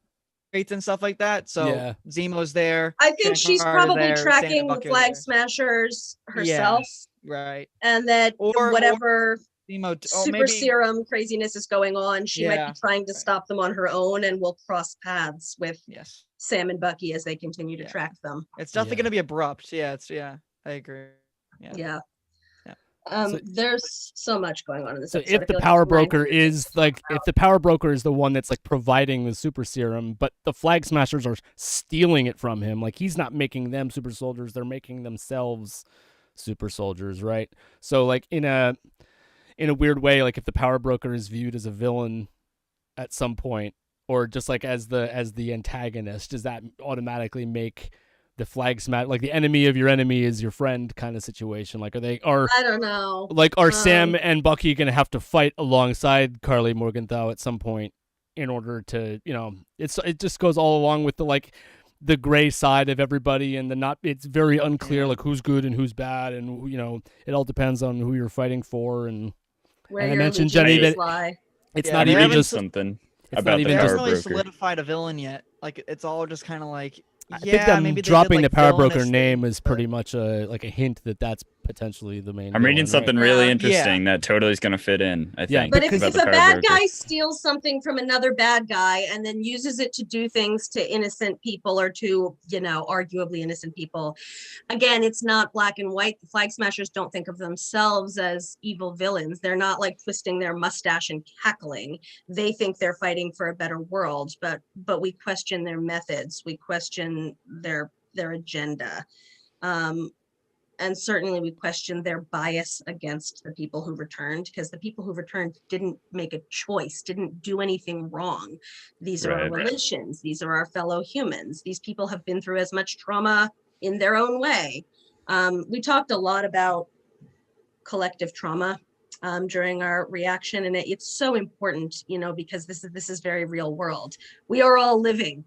crates and stuff like that. So Yeah. Zemo's there. I think Sharon she's Carter's probably there, Sam and tracking the Bucky are Flag there. Smashers herself, Right. and that Or- whatever Zemo. super Maybe. serum craziness is going on, she might Yeah. be trying to Right. stop them on her own, and will cross paths with Yes. Sam and Bucky as they continue to Yeah. track them. It's definitely Yeah. gonna be abrupt. Yeah. I agree. Yeah. Yeah. Yeah. So- There's so much going on in this So episode. I if the feel like power there's 900 broker things is to like, talk if about. the power broker is the one that's like providing the super serum, but the Flag Smashers are stealing it from him, like he's not making them super soldiers, they're making themselves super soldiers, right? So like in a weird way, like if the power broker is viewed as a villain at some point, or just like as the antagonist, does that automatically make the Flag Smash like the enemy of your enemy is your friend kind of situation? Like are I don't know. Sam and Bucky gonna have to fight alongside Carly Morgenthau at some point in order to, it just goes all along with the like the gray side of everybody, and it's very unclear Yeah. like who's good and who's bad, and it all depends on who you're fighting for. And Where and I your mentioned, Jenny, allegiances that lie. it's Yeah, not they even haven't just something it's about not the even They just haven't power really broker. solidified a villain yet. Like it's all just kind of like. I Yeah, think them maybe they did, dropping like, the power broker villainous name things, is but- pretty much a hint that that's potentially the main I'm reading villain, something right? really Yeah. interesting that totally is going to fit in. I Yeah, think. But if about a the power bad broker. guy steals something from another bad guy and then uses it to do things to innocent people or to, arguably innocent people, again, it's not black and white. The Flag Smashers don't think of themselves as evil villains. They're not like twisting their mustache and cackling. They think they're fighting for a better world, but we question their methods. We question their agenda. And certainly we question their bias against the people who returned, because the people who returned didn't make a choice, didn't do anything wrong. These are our Right. relations. These are our fellow humans. These people have been through as much trauma in their own way. We talked a lot about collective trauma during our reaction, and it's so important, because this is very real world. We are all living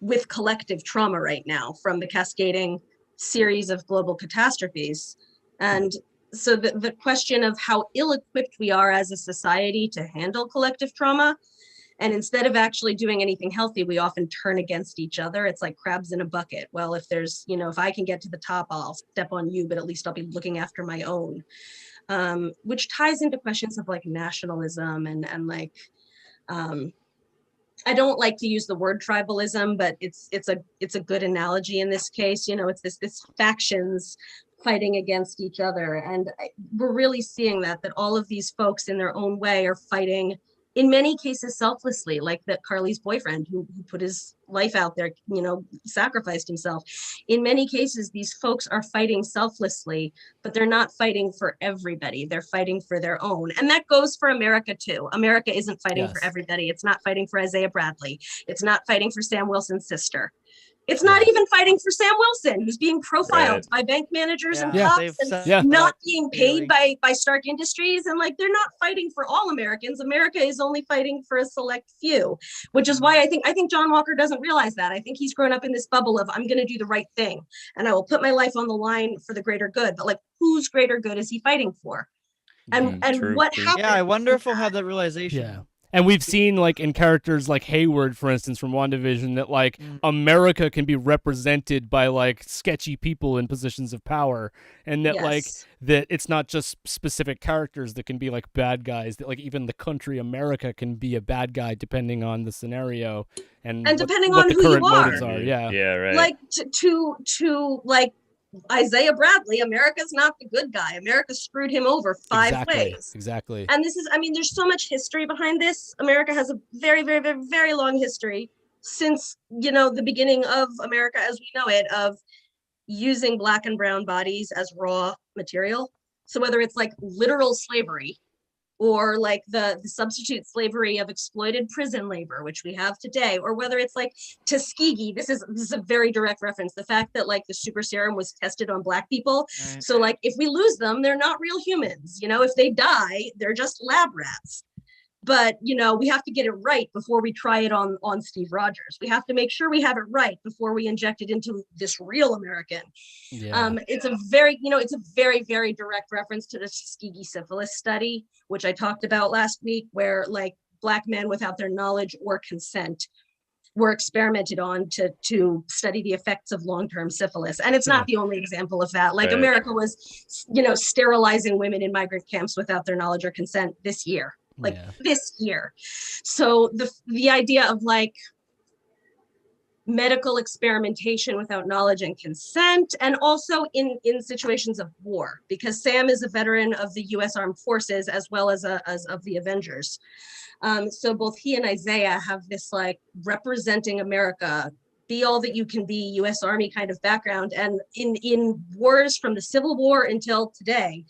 with collective trauma right now from the cascading series of global catastrophes. And so the question of how ill-equipped we are as a society to handle collective trauma, and instead of actually doing anything healthy, we often turn against each other. It's like crabs in a bucket. Well, if there's, if I can get to the top, I'll step on you, but at least I'll be looking after my own. Which ties into questions of like nationalism and like, I don't like to use the word tribalism, but it's a good analogy in this case. It's this factions fighting against each other, and we're really seeing that all of these folks in their own way are fighting in many cases selflessly, like that Carly's boyfriend who put his life out there, sacrificed himself. In many cases, these folks are fighting selflessly, but they're not fighting for everybody. They're fighting for their own. And that goes for America too. America isn't fighting for everybody. It's not fighting for Isaiah Bradley. It's not fighting for Sam Wilson's sister. It's not even fighting for Sam Wilson, who's being profiled by bank managers and cops and not being paid by Stark Industries. And like, they're not fighting for all Americans. America is only fighting for a select few, which is why I think John Walker doesn't realize that. I think he's grown up in this bubble of, I'm going to do the right thing and I will put my life on the line for the greater good. But like, whose greater good is he fighting for? And what happened? Yeah, I wonder if we'll have that realization. Yeah. And we've seen, like, in characters like Hayward, for instance, from WandaVision, that, like, America can be represented by, like, sketchy people in positions of power. And that, like, that it's not just specific characters that can be, like, bad guys. That, like, even the country America can be a bad guy depending on the scenario. And depending what on the who current you are. motives are. Yeah. Yeah, right. Like, to like, Isaiah Bradley, America's not the good guy. America screwed him over five ways. Exactly. And this is, I mean, there's so much history behind this. America has a very, very, very, very long history since, the beginning of America as we know it, of using Black and brown bodies as raw material. So whether it's like literal slavery or like the substitute slavery of exploited prison labor, which we have today, or whether it's like Tuskegee, this is a very direct reference, the fact that like the super serum was tested on Black people. Right. So like if we lose them, they're not real humans. If they die, they're just lab rats. But, we have to get it right before we try it on Steve Rogers. We have to make sure we have it right before we inject it into this real American. Yeah. It's a very, very, very direct reference to the Tuskegee syphilis study, which I talked about last week, where like Black men without their knowledge or consent were experimented on to study the effects of long-term syphilis. And it's not the only example of that. Like America was, sterilizing women in migrant camps without their knowledge or consent this year. This year. So the idea of like medical experimentation without knowledge and consent, and also in situations of war, because Sam is a veteran of the US Armed Forces as well as of the Avengers. So both he and Isaiah have this like representing America, be all that you can be, US Army kind of background. And in wars from the Civil War until today,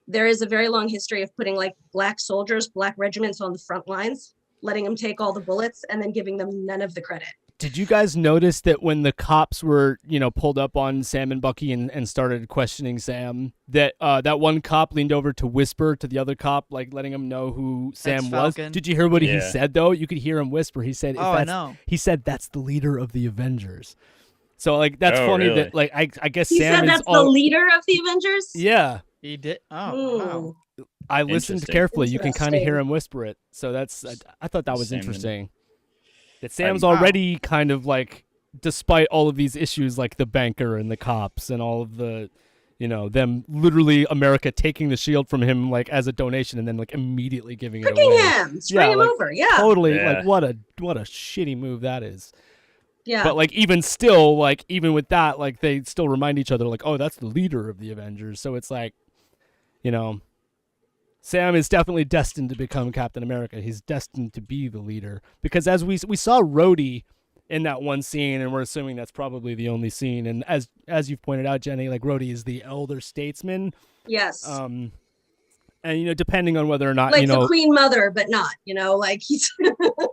there is a very long history of putting like Black soldiers, Black regiments on the front lines, letting them take all the bullets and then giving them none of the credit. Did you guys notice that when the cops were, pulled up on Sam and Bucky and started questioning Sam, that that one cop leaned over to whisper to the other cop, like letting him know who Sam was? Did you hear what he said, though? You could hear him whisper. He said, I know. He said, that's the leader of the Avengers. So, like, that's funny really? That, like, I guess he Sam said that's the leader of the Avengers? Yeah. He did? Oh, wow. I listened carefully. You can kind of hear him whisper it. So that's, I thought that was interesting. That Sam's already kind of like, despite all of these issues, like the banker and the cops and all of the, them literally America taking the shield from him like as a donation and then like immediately giving it away. Him, spraying him over. Yeah, totally. Yeah. Like what a shitty move that is. Yeah. But like even still, like even with that, like they still remind each other like, oh, that's the leader of the Avengers. So it's like, Sam is definitely destined to become Captain America. He's destined to be the leader because as we saw Rhodey in that one scene, and we're assuming that's probably the only scene. And as you've pointed out, Jenny, like Rhodey is the elder statesman. Yes. And depending on whether or not like the Queen Mother, but not, like he's.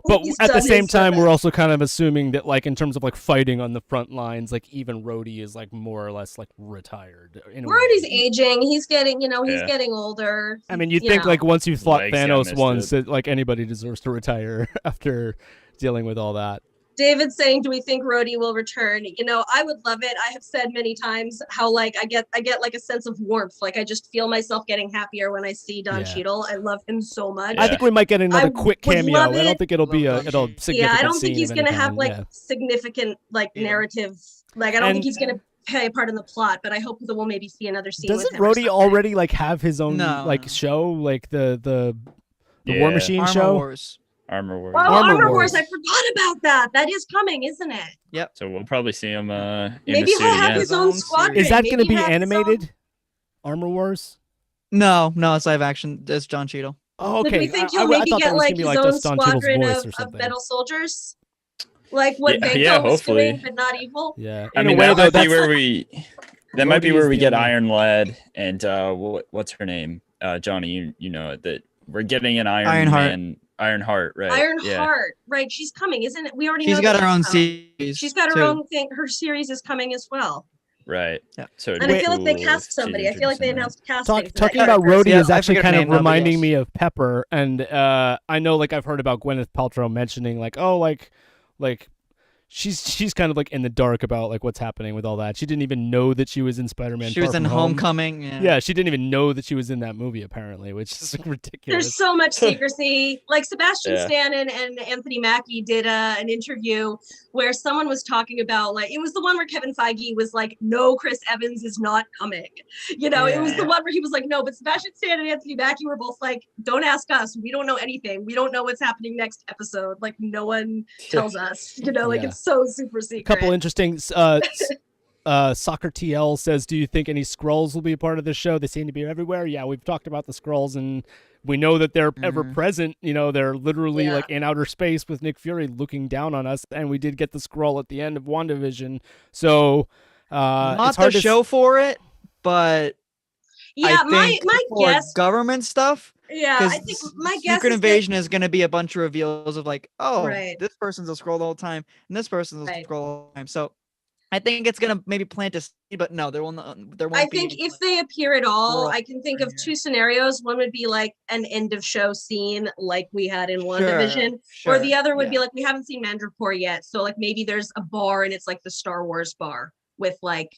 But he's at the same time, service. we're also kind of assuming that, like in terms of like fighting on the front lines, like even Rhodey is like more or less like retired. Rhodey's aging. He's getting, he's getting older. I mean, you'd think like once you've fought Thanos once, that like anybody deserves to retire after dealing with all that. David's saying, do we think Rhodey will return? I would love it. I have said many times how like I get like a sense of warmth. Like I just feel myself getting happier when I see Don Cheadle. I love him so much. I think we might get another quick cameo. I don't think it'll be a significant. Yeah, I don't think he's gonna have like significant like narrative. Like I don't think he's gonna play a part in the plot. But I hope that we'll maybe see another scene. Doesn't Rhodey already like have his own show, like the War Machine show? Wars. Armor Wars. Oh, Armor Wars! I forgot about that. That is coming, isn't it? Yep. So we'll probably see him in maybe the suit he'll have again. his own squadron. Is that going to be animated? Armor Wars? No, it's live action. It's John Cheadle. Oh, Like, okay. we think I he'll maybe thought that get was like gonna be his like own just on people's squadron voice or of something. metal soldiers, like what Yeah, Banco was hopefully. doing, but not evil. Yeah. I In mean, a way, that though, might be that's where we. That might be Rhodey where is we the get only- Iron Lad and what's her name? Johnny, you know it, that we're getting an Ironheart. Man, Ironheart, right? Yeah. Ironheart, right? She's coming, isn't it? We already She's know got that her own she's coming. series. She's got her too. own thing. Her series is coming as well. Right. Yeah. So it'd And be I feel like they cool if cast she's somebody. I feel like they introducing that. announced casting. for that talking about character. Rhodey Yeah, is I actually forget her kind of name now, but reminding yes. me of Pepper, and I know like I've heard about Gwyneth Paltrow mentioning like, oh, like she's kind of like in the dark about like what's happening with all that. She didn't even know that she was in Spider-Man. She was Far in From Home. Homecoming. Yeah, she didn't even know that she was in that movie apparently, which is ridiculous. There's so much secrecy. Like Sebastian Yeah. Stan and Anthony Mackie did an interview where someone was talking about like, it was the one where Kevin Feige was like, no, Chris Evans is not coming. You know, it was the Yeah. one where he was like, no, but Sebastian Stan and Anthony Mackie were both like, don't ask us. We don't know anything. We don't know what's happening next episode. Like no one tells us, you know, like Yeah. it's so super secret. A couple interesting Soccer TL says, do you think any Skrulls will be a part of the show? They seem to be everywhere. Yeah, we've talked about the Skrulls, and we know that they're ever present. You know, they're literally Yeah. like in outer space with Nick Fury looking down on us, and we did get the Skrull at the end of WandaVision. So Not it's hard the to show for it, but yeah, I think my for guess. government stuff. Yeah, I think my guess Secret is Invasion is going to be a bunch of reveals of like, oh, Right. this person's a scroll the whole time, and this person's a Right. scroll the whole time. So I think it's going to maybe plant a seed, but no, there will not. There won't I be. think if they appear at all, Squirrel I can think of premiere. two scenarios. One would be like an end of show scene like we had in WandaVision. Or the other would be like, we haven't seen Mandrapore yet. So like maybe there's a bar and it's like the Star Wars bar with like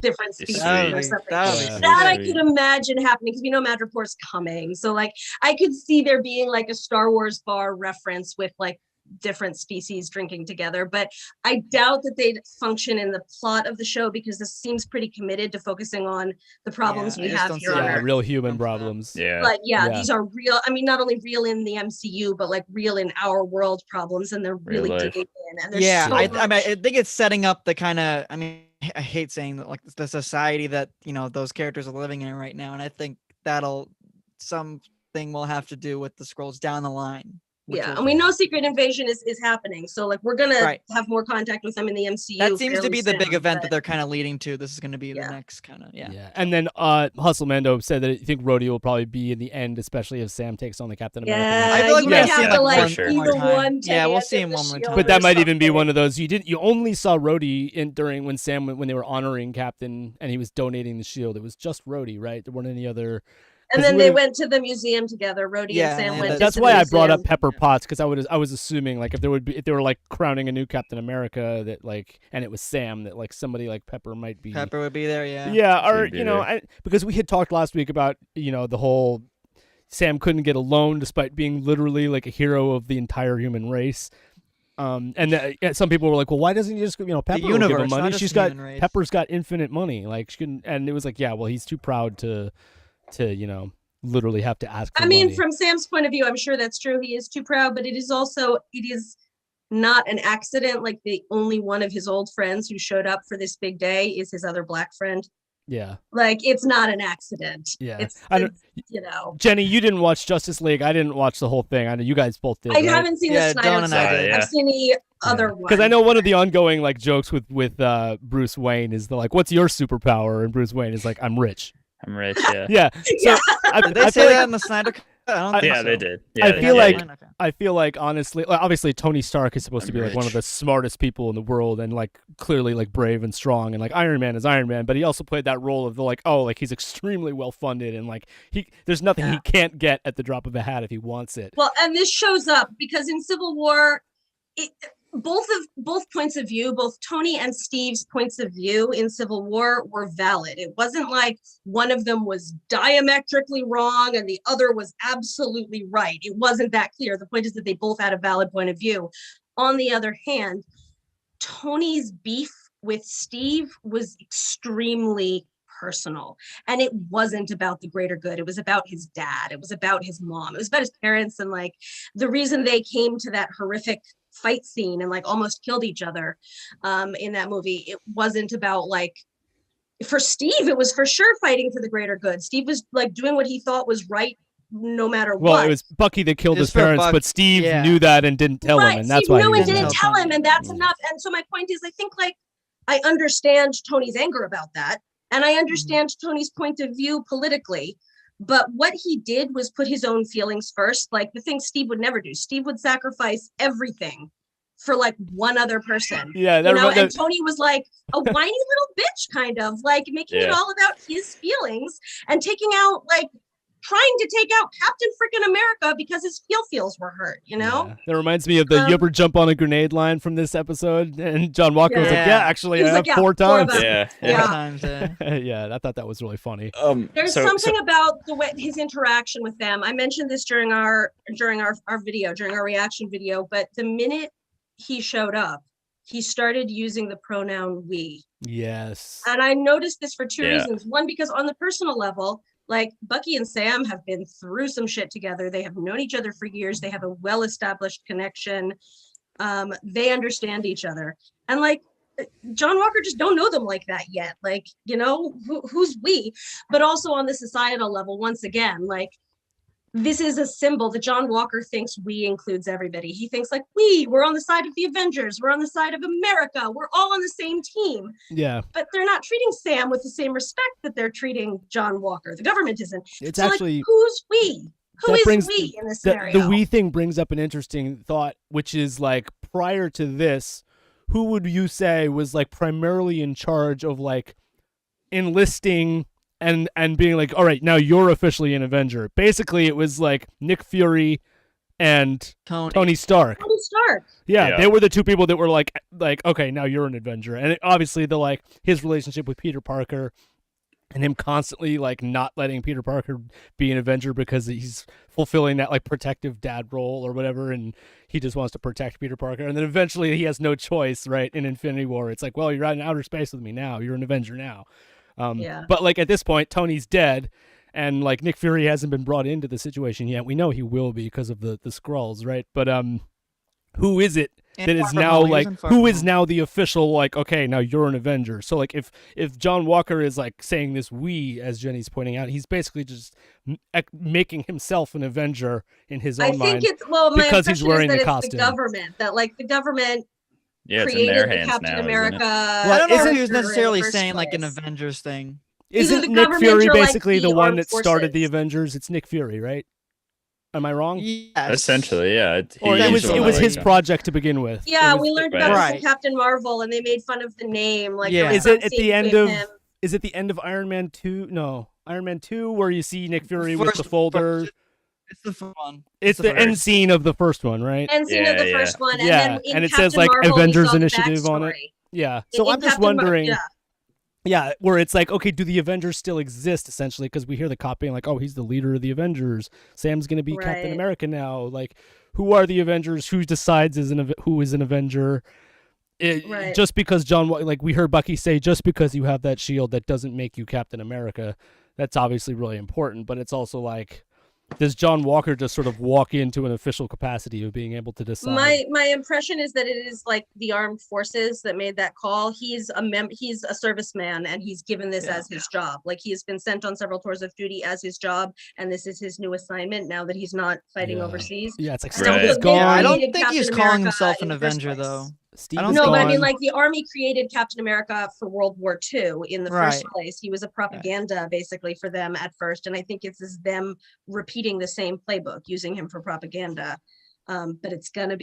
different Be species sweet. or something. That would be Yeah. sweet. That I Sweet. could imagine happening because we know Madripoor's coming. So like I could see there being like a Star Wars bar reference with like different species drinking together, but I doubt that they'd function in the plot of the show because this seems pretty committed to focusing on the problems Yeah, we I just have don't here see on it. yeah, Earth. real human Come from them. problems. Yeah. But yeah, Yeah. these are real. I mean, not only real in the MCU, but like real in our world problems, and they're Real really life. digging in. And there's Yeah, so I much. mean, I think it's setting up the kind of. I mean, I hate saying that, like the society that those characters are living in right now, and I think that'll something will have to do with the scrolls down the line. which Yeah, will- and we know Secret Invasion is happening, so like we're gonna Right. have more contact with them in the MCU. That seems to fairly be the big soon, event that but- they're kind of leading to. This is going to be Yeah. the next kind of Yeah. And then Hustle Mando said that I think Rhodey will probably be in the end, especially if Sam takes on the Captain America. Yeah, I feel like you we're might gonna see have it to like like one sure. either time. one. to Yeah, we'll hand see him the one more shield time. But or that might even be something. one of those you only saw Rhodey in during when Sam when they were honoring Captain and he was donating the shield. It was just Rhodey, right? There weren't any other. And 'cause then you they would've- went to the museum together. Rhodey Yeah, and Sam and went. That's to why the I brought up museum. Pepper Potts because I was assuming like if they were like crowning a new Captain America that like and it was Sam that like somebody like Pepper might be. Pepper would be there. Yeah. Yeah, or She'd be you know, there. because we had talked last week about the whole Sam couldn't get a loan despite being literally like a hero of the entire human race. Some people were like, well, why doesn't he just Pepper will give him universe, money? not just She's the got human race. Pepper's got infinite money, like she can, and it was like, yeah, well, he's too proud to literally have to ask. For I mean, money. from Sam's point of view, I'm sure that's true. He is too proud, but it is not an accident. Like the only one of his old friends who showed up for this big day is his other black friend. yeah, Like it's not an accident. yeah. It's I don't, Jenny, you didn't watch Justice League. I didn't watch the whole thing. I know you guys both did. I right? haven't seen Yeah, the Snyder Dawn and I Cut. did. I've seen the other one. Because I know one of the ongoing like jokes with Bruce Wayne is the like, "What's your superpower?" And Bruce Wayne is like, "I'm rich." I'm rich. Yeah. Yeah. So Yeah. I, Did they I say feel that like in the Snyder Cut? I don't think Yeah, so. they did. I Yeah, they feel did. like- I feel like honestly, obviously Tony Stark is supposed to be I'm like one of rich. the smartest people in the world and like clearly like brave and strong and like Iron Man is Iron Man, but he also played that role of the like he's extremely well funded and like there's nothing he Yeah. can't get at the drop of a hat if he wants it. Well, and this shows up because in Civil War, both points of view, both Tony and Steve's points of view in Civil War were valid. It wasn't like one of them was diametrically wrong and the other was absolutely right. It wasn't that clear. The point is that they both had a valid point of view. On the other hand, Tony's beef with Steve was extremely personal, and it wasn't about the greater good. It was about his dad. It was about his mom. It was about his parents, and like the reason they came to that horrific fight scene and like almost killed each other in that movie. It wasn't about like, for Steve, it was for sure fighting for the greater good. Steve was like doing what he thought was right no matter Well, what. it was Bucky that killed It's his for parents, Buck- but Steve yeah. knew that and didn't tell him, Right, and that's Steve why he knew was and didn't mad. tell him, and that's Mhm. enough. And so my point is, I think like I understand Tony's anger about that, and I understand Tony's point of view politically. But what he did was put his own feelings first, like the thing Steve would never do. Steve would sacrifice everything for like one other person. Yeah, You know, and Tony was like a whiny little bitch, kind of like making it Yeah. all about his feelings and taking out like trying to take out Captain Freaking America because his feels were hurt, you know? Yeah. That reminds me of the "You ever jump on a grenade" line from this episode, and John Walker was like, Yeah. "Yeah, actually, He was I like, have yeah, 4 4 times." of them. Yeah. Four Yeah. times, Yeah, I thought that was really funny. There's something about the way his interaction with them. I mentioned this during our reaction video, but the minute he showed up, he started using the pronoun we. Yes. And I noticed this for 2 Yeah. reasons. One, because on the personal level, like Bucky and Sam have been through some shit together. They have known each other for years. They have a well-established connection. They understand each other. And like John Walker just don't know them like that yet. Like, you know, who's we? But also on the societal level, once again, like this is a symbol that John Walker thinks we includes everybody. He thinks like we're on the side of the Avengers. We're on the side of America. We're all on the same team. Yeah. But they're not treating Sam with the same respect that they're treating John Walker. The government isn't. It's So, actually like, who's we? Who that is brings- we in this scenario? the we thing brings up an interesting thought, which is like prior to this, who would you say was like primarily in charge of like enlisting and being like, all right, now you're officially an Avenger? Basically, it was like Nick Fury and Tony Stark. Tony Stark. Yeah, Yeah. they were the two people that were like, okay, now you're an Avenger. And obviously the like his relationship with Peter Parker and him constantly like not letting Peter Parker be an Avenger because he's fulfilling that like protective dad role or whatever, and he just wants to protect Peter Parker. And then eventually he has no choice, right? In Infinity War, it's like, well, you're out in outer space with me now. You're an Avenger now. Yeah. But like at this point, Tony's dead, and like Nick Fury hasn't been brought into the situation yet. We know he will be because of the Skrulls, right? But who is it And that is Far From now Home, he was like in Far who From is Home. now the official like, okay, now you're an Avenger? So like if John Walker is like saying this we, as Jenny's pointing out, he's basically just making himself an Avenger in his own I think mind. it's my because he's impression wearing is the that it's costume. the government that like the government Yeah, it's in created their the hands Captain now. America. Isn't it? I don't know if isn't- he was in the necessarily first saying like an place. Avengers thing. Either Isn't the Nick government Fury or, like, basically the the one armed that started the forces. Avengers? It's Nick Fury, right? Am I wrong? Yes. Essentially, yeah. Or He's it was the one it was that his like- project to begin with. Yeah, It was- we learned right. about this Right. in Captain Marvel, and they made fun of the name. Like, Yeah. there was Is it some at the scene end with of him. Is it the end of Iron Man 2? No, Iron Man 2, where you see Nick Fury with First- the folder. first- It's the first one. It's the end first. scene of the first one, right? End scene of the Yeah, first one, and Yeah, then in and it Captain says, like, Marvel, we Avengers saw the Initiative on it. backstory. Yeah. So In I'm just Captain Mar- wondering. yeah. Yeah, where it's like, okay, do the Avengers still exist, essentially? Because we hear the cop being like, oh, he's the leader of the Avengers. Sam's going to be Captain Right. America now. Like, who are the Avengers? Who decides who is an Avenger? Right. Just because like we heard Bucky say, just because you have that shield, that doesn't make you Captain America. That's obviously really important, but it's also like, does John Walker just sort of walk into an official capacity of being able to decide? My impression is that it is like the armed forces that made that call. He's a serviceman, and he's given this as his job. Like, he has been sent on several tours of duty as his job, and this is his new assignment now that he's not fighting Yeah. overseas. Yeah, it's like Right. Steve is So gone. Yeah, I don't created think he's Captain calling America himself in an the first Avenger place. though. Steve I don't is No, think but I gone. mean, like, the army created Captain America for World War II in the first Right. place. He was a propaganda basically for them at first, and I think it's just them repeating the same playbook, using him for propaganda. But it's gonna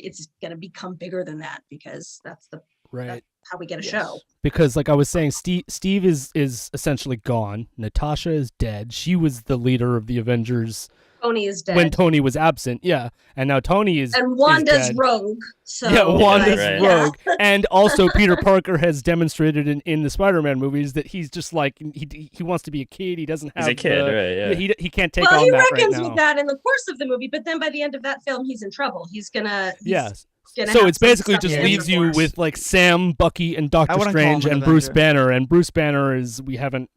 become bigger than that, because that's right. how we get a Yes. show. Because like I was saying, Steve is essentially gone. Natasha is dead. She was the leader of the Avengers Tony is dead, when Tony was absent. Yeah, and now Tony is and Wanda's dead. rogue. So Yeah, Wanda's right. rogue. And also Peter Parker has demonstrated in the Spider-Man movies that he's just like he wants to be a kid. He doesn't have He's a kid, the- right? Yeah. He can't take Well, on he that right reckons now. with that in the course of the movie, but then by the end of that film, he's in trouble. He's gonna Yes. gonna So have it's some basically stuff just in leaves the you Force. with like Sam, Bucky, and Doctor wouldn't call him Strange an and Bruce Avenger. Banner. And Bruce Banner is we haven't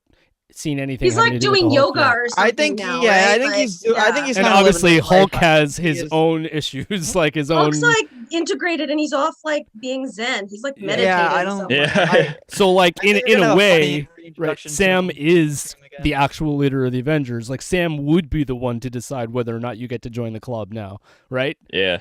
seen anything. He's having like to do with doing the Hulk yoga yet. or something. I think now, yeah, I right? think Like, he's I think he's And kinda obviously living his Hulk life. has He his is- own issues, like his own. Hulk's like integrated, and he's off like being Zen. He's like Yeah. meditating. Yeah, I don't- somewhere. Yeah. So like I think in they're gonna a have way, funny right? reintroduction to Sam him is when they the actual leader of the Avengers. Like Sam would be the one to decide whether or not you get to join the club now, right? Yeah.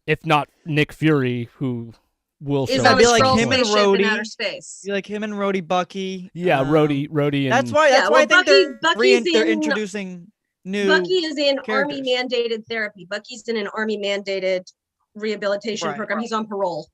If not Nick Fury, who will Is show on up a be like Skrull him and spaceship in Rhodey. outer space. Be like him and Rhodey, Bucky. Yeah, Rhodey, and That's why. Yeah, That's why I well, think Bucky's they're in- introducing new. Bucky is in characters. army mandated therapy. Bucky's in an army mandated rehabilitation Right. program. He's on parole.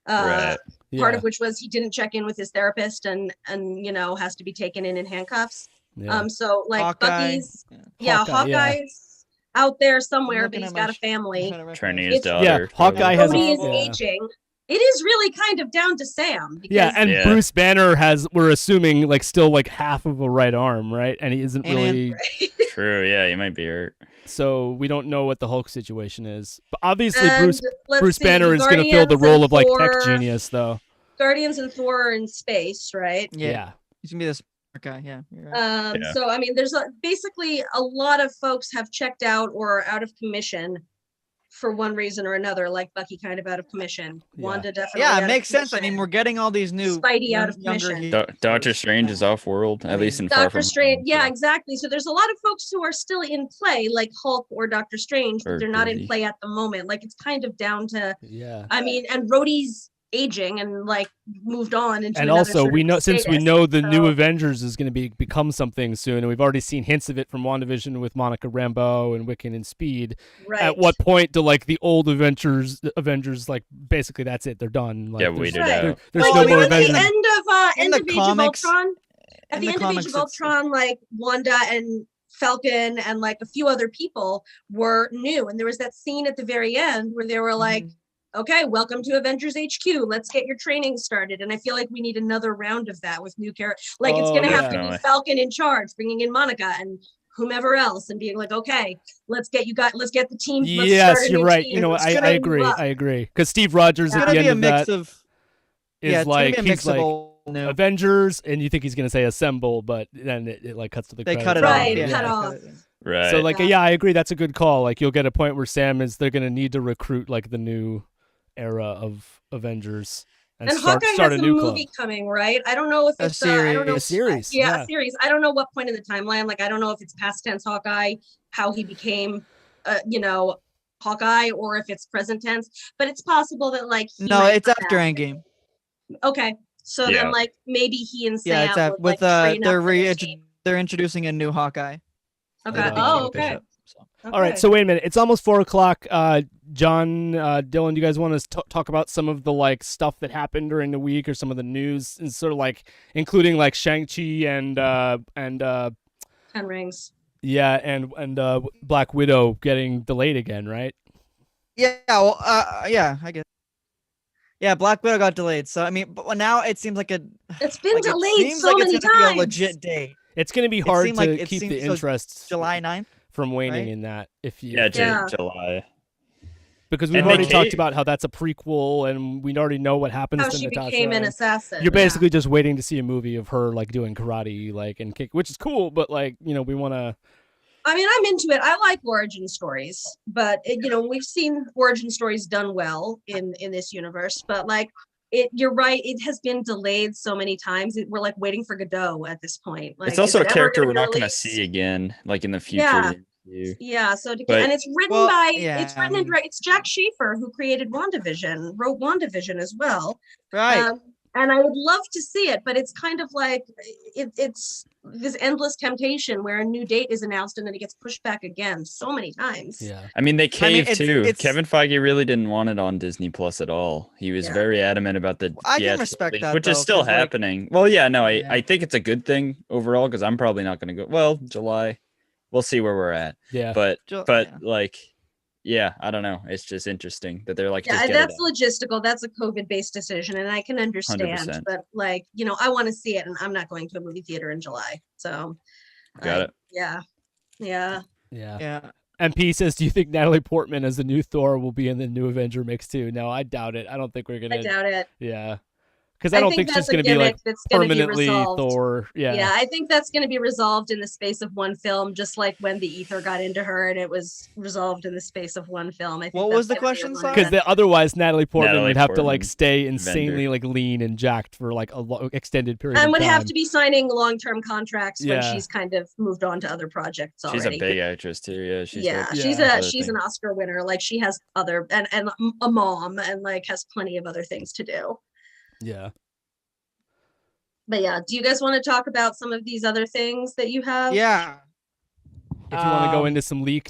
Right. Part yeah, of which was he didn't check in with his therapist and has to be taken in handcuffs. yeah. So like Hawkeye. Bucky's yeah, Hawkeye, yeah. Hawkeye's out there somewhere, looking but at he's my got a sh- I'm family. trying to recognize Training it. his It's- daughter. Yeah, Hawkeye has a- Rhodey is yeah. aging. It is really kind of down to Sam. Because Yeah, and Yeah. Bruce Banner has, we're assuming, like still like half of a right arm, right? And he isn't And really, True. Yeah, he might be hurt. so we don't know what the Hulk situation is. But obviously, And let's Bruce see, Banner is going to fill the Guardians role and of like tech Thor- genius, though. Guardians and Thor are in space, right? Yeah, he's gonna be this guy. Yeah. You're right. Yeah. So I mean, there's basically a lot of folks have checked out or are out of commission for one reason or another, like Bucky kind of out of commission. Yeah. Wanda definitely. Yeah, out it of makes sense. I commission. mean, we're getting all these new Spidey out of younger commission. heroes. Doctor Strange is off world, at least in Far Doctor From Strange, Home, yeah, so- exactly. So there's a lot of folks who are still in play, like Hulk or Doctor Strange, but Or they're not in busy. play at the moment. Like it's kind of down to, Yeah. I mean, and Rhodey's aging and like moved on into And another also, sort we of know, since we status. know the new So- Avengers is going to become something soon, and we've already seen hints of it from WandaVision with Monica Rambeau and Wiccan and Speed. right. At what point do like the old Avengers like basically that's it, they're done? Like, Yeah, there's- weeded Right. out. There's Like, no I mean, more at the Avengers. end of In end the of Age comics- of Ultron, at in the the end of Age comics, of it's- Ultron, like Wanda and Falcon and like a few other people were new, and there was that scene at the very end where they were like, okay, welcome to Avengers HQ. Let's get your training started. And I feel like we need another round of that with new characters. Like it's Oh, going to have to definitely. be Falcon in charge, bringing in Monica and whomever else, and being like, okay, let's get the team. Let's Yes, start a you're new right. team. You know, It's I gonna agree. rock. I agree. Because Steve Rogers It's at gonna the end be a of mix that of. is Yeah, it's like gonna be a he's like mixable new. Avengers, and you think he's gonna say assemble, but then it like cuts to the They credits. cut it Right, off. Yeah, cut they off. it. Right. So like Yeah. yeah, I agree. That's a good call. Like you'll get a point where Sam is they're gonna need to recruit like the new era of Avengers and And start Hawkeye start has a a new movie club. coming, right? I don't know if A it's I don't know. series. A series, Yeah, yeah. a series. I don't know what point in the timeline. Like I don't know if it's past tense Hawkeye, how he became, Hawkeye, or if it's present tense. But it's possible that like he No, might it's come after back. Endgame. Okay, so Yeah. then like maybe he and Sam Yeah, it's would, like, with train they're up for this team. they're introducing a new Hawkeye. Okay. Uh, Oh, Kate okay. Bishop, so. All right, so wait a minute. It's almost 4:00. John, Dylan, do you guys want to talk about some of the like stuff that happened during the week, or some of the news, and sort of like including like Shang-Chi and 10 rings. yeah, and Black Widow getting delayed again, right? Yeah, well, yeah, I guess. Yeah, Black Widow got delayed. So I mean, but now it seems like It's been it delayed seems so like many it's gonna times. be a legit date. It's going to be It hard seemed to like- it keep seemed the so interest July 9th. from waning right? in that if you Yeah, Yeah. July. because we've And already they talked ca- about how that's a prequel and we already know what happens How to she Natasha. became an and assassin. You're yeah. basically just waiting to see a movie of her like doing karate like and kick, which is cool, but like, we want to I mean, I'm into it. I like origin stories, but we've seen origin stories done well in this universe. But like, you're right. It has been delayed so many times. We're like waiting for Godot at this point. Like, It's also a is it ever character gonna we're be not going to released? see again, like in the future. Yeah. MCU. Yeah. So But- and it's written Well, by yeah, it's written and it's Jack Schaefer who created WandaVision, wrote WandaVision as well. Right. And I would love to see it, but it's kind of like it's this endless temptation where a new date is announced and then it gets pushed back again so many times. yeah. I mean, they caved it's- too. it's- Kevin Feige really didn't want it on Disney Plus at all. He was Yeah. very adamant about the I can theatrical respect release, that, which is though, still 'cause, like- happening. Well, yeah, no, Yeah. I think it's a good thing overall because I'm probably not going to go. Well, July, we'll see where we're at. Yeah. But Yeah. like, yeah, I don't know. It's just interesting that they're like, just Yeah, get that's it out. logistical. That's a COVID-based decision, and I can understand. 100%. But like, I want to see it, and I'm not going to a movie theater in July. So, Got it. Yeah. Yeah. Yeah. MP says, do you think Natalie Portman as the new Thor will be in the new Avenger mix too? No, I doubt it. I don't think we're I gonna. doubt it. Yeah, Because I don't think she's that's a going to be like gimmick that's going to be permanently resolved. Thor. Yeah, I think that's going to be resolved in the space of one film, just like when the ether got into her and it was resolved in the space of one film. I think What that's was the gonna be question, a sorry? Because otherwise Natalie Portman Natalie would have to like Portman, stay insanely vendor. like lean and jacked for like a extended period and of would time. have to be signing long-term contracts when Yeah. she's kind of moved on to other projects She's already. a big actress too. Yeah, she's Yeah, like, she's Yeah. she's an Oscar winner. Like she has other and a mom and like has plenty of other things to do. Yeah. But yeah, do you guys want to talk about some of these other things that you have? Yeah. If you want to go Um, into some leak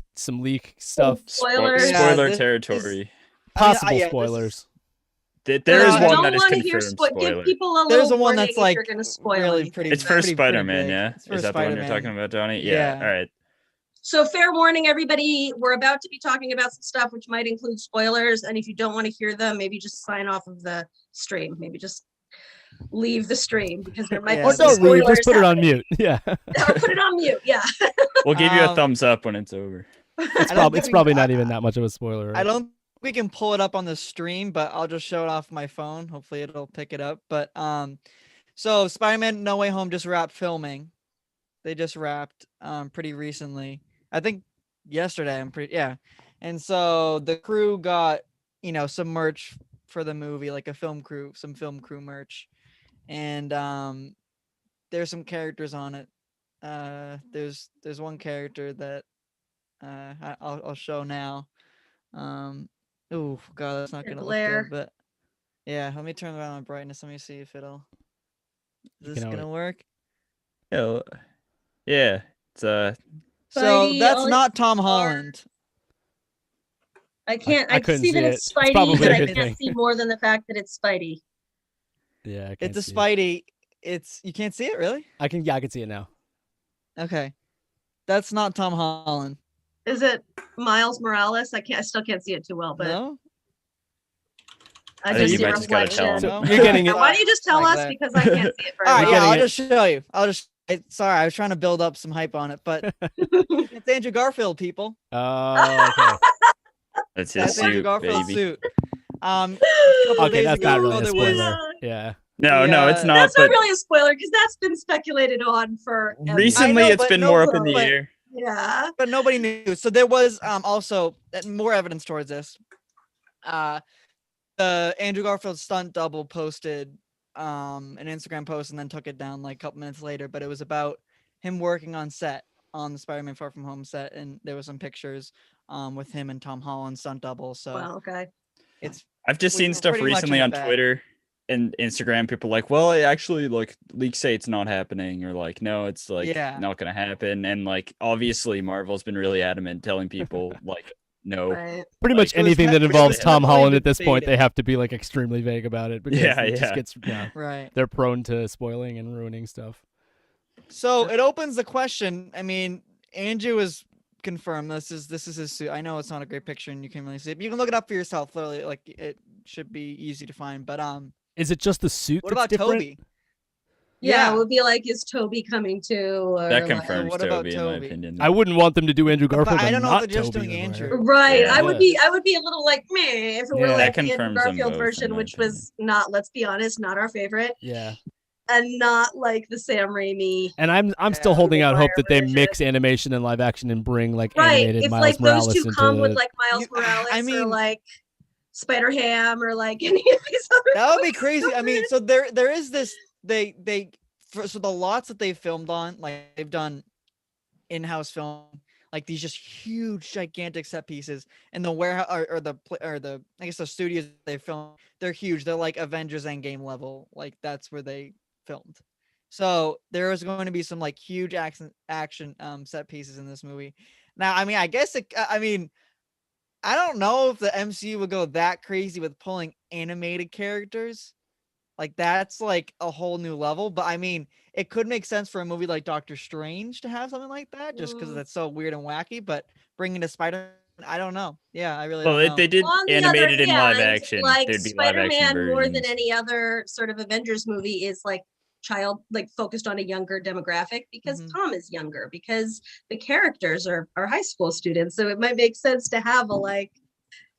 stuff, Spoilers. spoiler this territory. possible this is- spoilers. There Well, is you one don't that is wanna hear confirmed Give spoiler. people a little There's a one warning that's if like you're gonna spoil really anything. pretty. It's for pretty Spider-Man, big. yeah. It's for Is that the one you're Spider-Man. talking about, Johnny? Yeah. All right. So fair warning, everybody, we're about to be talking about some stuff which might include spoilers. And if you don't want to hear them, maybe just sign off of the stream. Maybe just leave the stream because there might Yeah, be Or some don't leave, spoilers just put it on happening. mute. Yeah. Or put it on mute, yeah. We'll give you a Um, thumbs up when it's over. It's I don't it's think- probably not even that much of a spoiler. I don't think we can pull it up on the stream, but I'll just show it off my phone. Hopefully it'll pick it up. But so Spider-Man No Way Home just wrapped filming. They just wrapped pretty recently. I think yesterday. And so the crew got, some merch for the movie, like some film crew merch. And there's some characters on it. There's one character that I'll show now. Oh god, that's not gonna look Glare. good, but yeah, let me turn around on brightness. Let me see if it'll. Is You this can gonna work? Yeah. It's So Spidey, that's all not Tom are- Holland. I can't. I I, couldn't see that see it's it. It's Spidey, probably but a I good can't thing. see more than the fact that it's Spidey. Yeah, I can't It's a see it. Spidey. You can't see it really? I can see it now. Okay, that's not Tom Holland. Is it Miles Morales? I still can't see it too well, but No. I I just think you see might just gotta tell reflection. him. So you're getting it. Why don't you just tell Like us that. because I can't see it very All right, well. yeah, getting I'll it. just show you. Sorry, I was trying to build up some hype on it, but it's Andrew Garfield, people. Oh, okay. That's his That's Andrew suit, Garfield's baby. suit. A couple Okay, days that's not ago, really a there was- spoiler. Yeah. No, it's not. That's not But really a spoiler because that's been speculated on for recently, I know, it's but been no, more up in the but- air. Yeah. but nobody knew. So there was also more evidence towards this. The Andrew Garfield stunt double posted an Instagram post and then took it down like a couple minutes later, but it was about him working on set on the Spider-Man Far From Home set, and there was some pictures with him and Tom Holland stunt double. So Wow. Okay. it's I've just we seen were stuff pretty much recently in on the bag. Twitter and Instagram. People like, well, it actually, like, leaks say it's not happening, or like, no, it's like Yeah. not gonna happen. And like, obviously, Marvel's been really adamant, telling people like, no. Right. Pretty Like, much it was anything that he- involves it was Tom heavily Holland at this point, debated. they have to be like extremely vague about it because Yeah, it just yeah. gets right. they're prone to spoiling and ruining stuff. So it opens the question. I mean, Andrew is confirmed. This is his suit. I know it's not a great picture and you can't really see it. But you can look it up for yourself. Literally, like it should be easy to find. But Is it just the suit what that's about different? Toby? Yeah, it would be like, is Toby coming too? Or That like- confirms what about Toby, in my Toby? opinion. I wouldn't want them to do Andrew But Garfield I and don't know if not they're just Tobey doing Maguire. Andrew. Right. Yeah. I would be a little like meh if it were Yeah. like That the Andrew confirms them Garfield both, in version, my which was not, let's be honest, not our favorite, Yeah. and not like the Sam Raimi. And I'm still Yeah. holding out hope that they Maguire mix animation and live action and bring like Right. animated If Miles like Morales those two into come with like Miles You- Morales I or mean- like Spider Ham or like any of these other That would be folks crazy. I mean, coming. so there is this. So the lots that they filmed on, like they've done in-house film, like these just huge, gigantic set pieces, and the warehouse or the I guess the studios they film, they're huge. They're like Avengers Endgame level. Like that's where they filmed. So there is going to be some like huge action set pieces in this movie. Now, I mean, I guess I don't know if the MCU would go that crazy with pulling animated characters. Like that's like a whole new level, but I mean, it could make sense for a movie like Doctor Strange to have something like that, just because Mm. that's so weird and wacky. But bringing to Spider, I don't know. Yeah, I really Well, don't if know. they did On the animated other in live hand, action, like there'd be live action Spider-Man more than versions. any other sort of Avengers movie is like focused on a younger demographic because Mhm. Tom is younger, because the characters are high school students. So it might make sense to have a like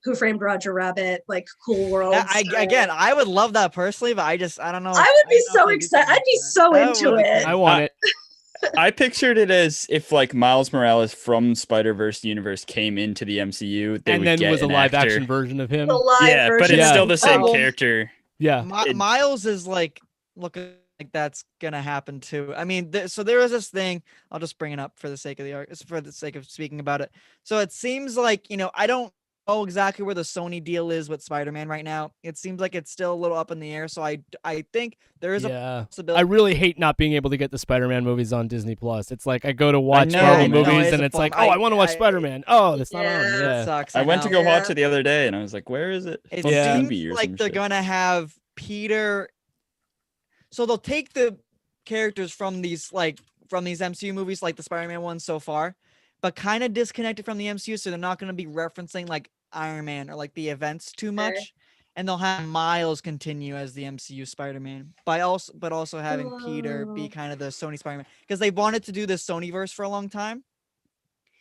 Who Framed Roger Rabbit, like Cool World. Again, I would love that personally, but I don't know. I would be don't know so if I do excited. something I'd be like so that. That into would be it. cool. I want it. I pictured it as if like Miles Morales from Spider-Verse universe came into the MCU, they And would then get was a an live actor. action version of him. The live Yeah, but version it's Yeah. still the same Oh, character. Yeah. Miles is like looking like that's gonna happen too. I mean, so there was this thing. I'll just bring it up for the sake of for the sake of speaking about it. So it seems like I don't know exactly where the Sony deal is with Spider-Man right now. It seems like it's still a little up in the air. So I think there is a I possibility. really hate not being able to get the Spider-Man movies on Disney Plus. It's like I go to watch know, Marvel man. movies No, it is and a it's like, bummer. I want to watch Spider-Man. Oh, it's not on. Yeah. It Yeah. sucks. I went to know. go watch it the other day, and I was like, "Where is it?" It It's on Yeah. seems Tubi or like some they're shit. gonna have Peter. So they'll take the characters from these MCU movies, like the Spider-Man ones so far, but kind of disconnected from the MCU, so they're not gonna be referencing like Iron Man or like the events too much, and they'll have Miles continue as the MCU Spider-Man, but also having Peter be Oh. kind of the Sony Spider-Man, because they wanted to do this Sonyverse for a long time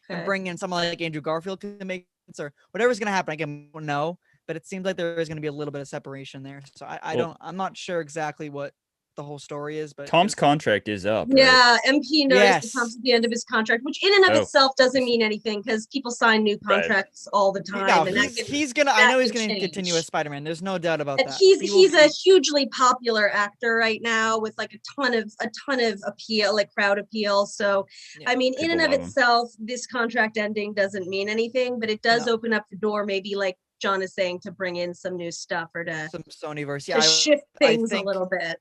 and Okay. bring in someone like Andrew Garfield to make sense or whatever's gonna happen. I don't know, but it seems like there is gonna be a little bit of separation there. So I'm not sure exactly what the whole story is, but Tom's contract is up. Right? Yeah, MP noticed Yes. it comes at the end of his contract, which in and of Oh. itself doesn't mean anything because people sign new Right. contracts all the time. no, and that he's can- gonna. I that know he's can gonna continue change. as Spider-Man. There's no doubt about And that. he's He will a be- hugely popular actor right now with like a ton of appeal, like crowd appeal. So Yeah, I mean, in people and of love him. itself, this contract ending doesn't mean anything, but it does No. open up the door, maybe like John is saying, to bring in some new stuff or to, some Sonyverse. to Yeah, shift I things a think- little bit.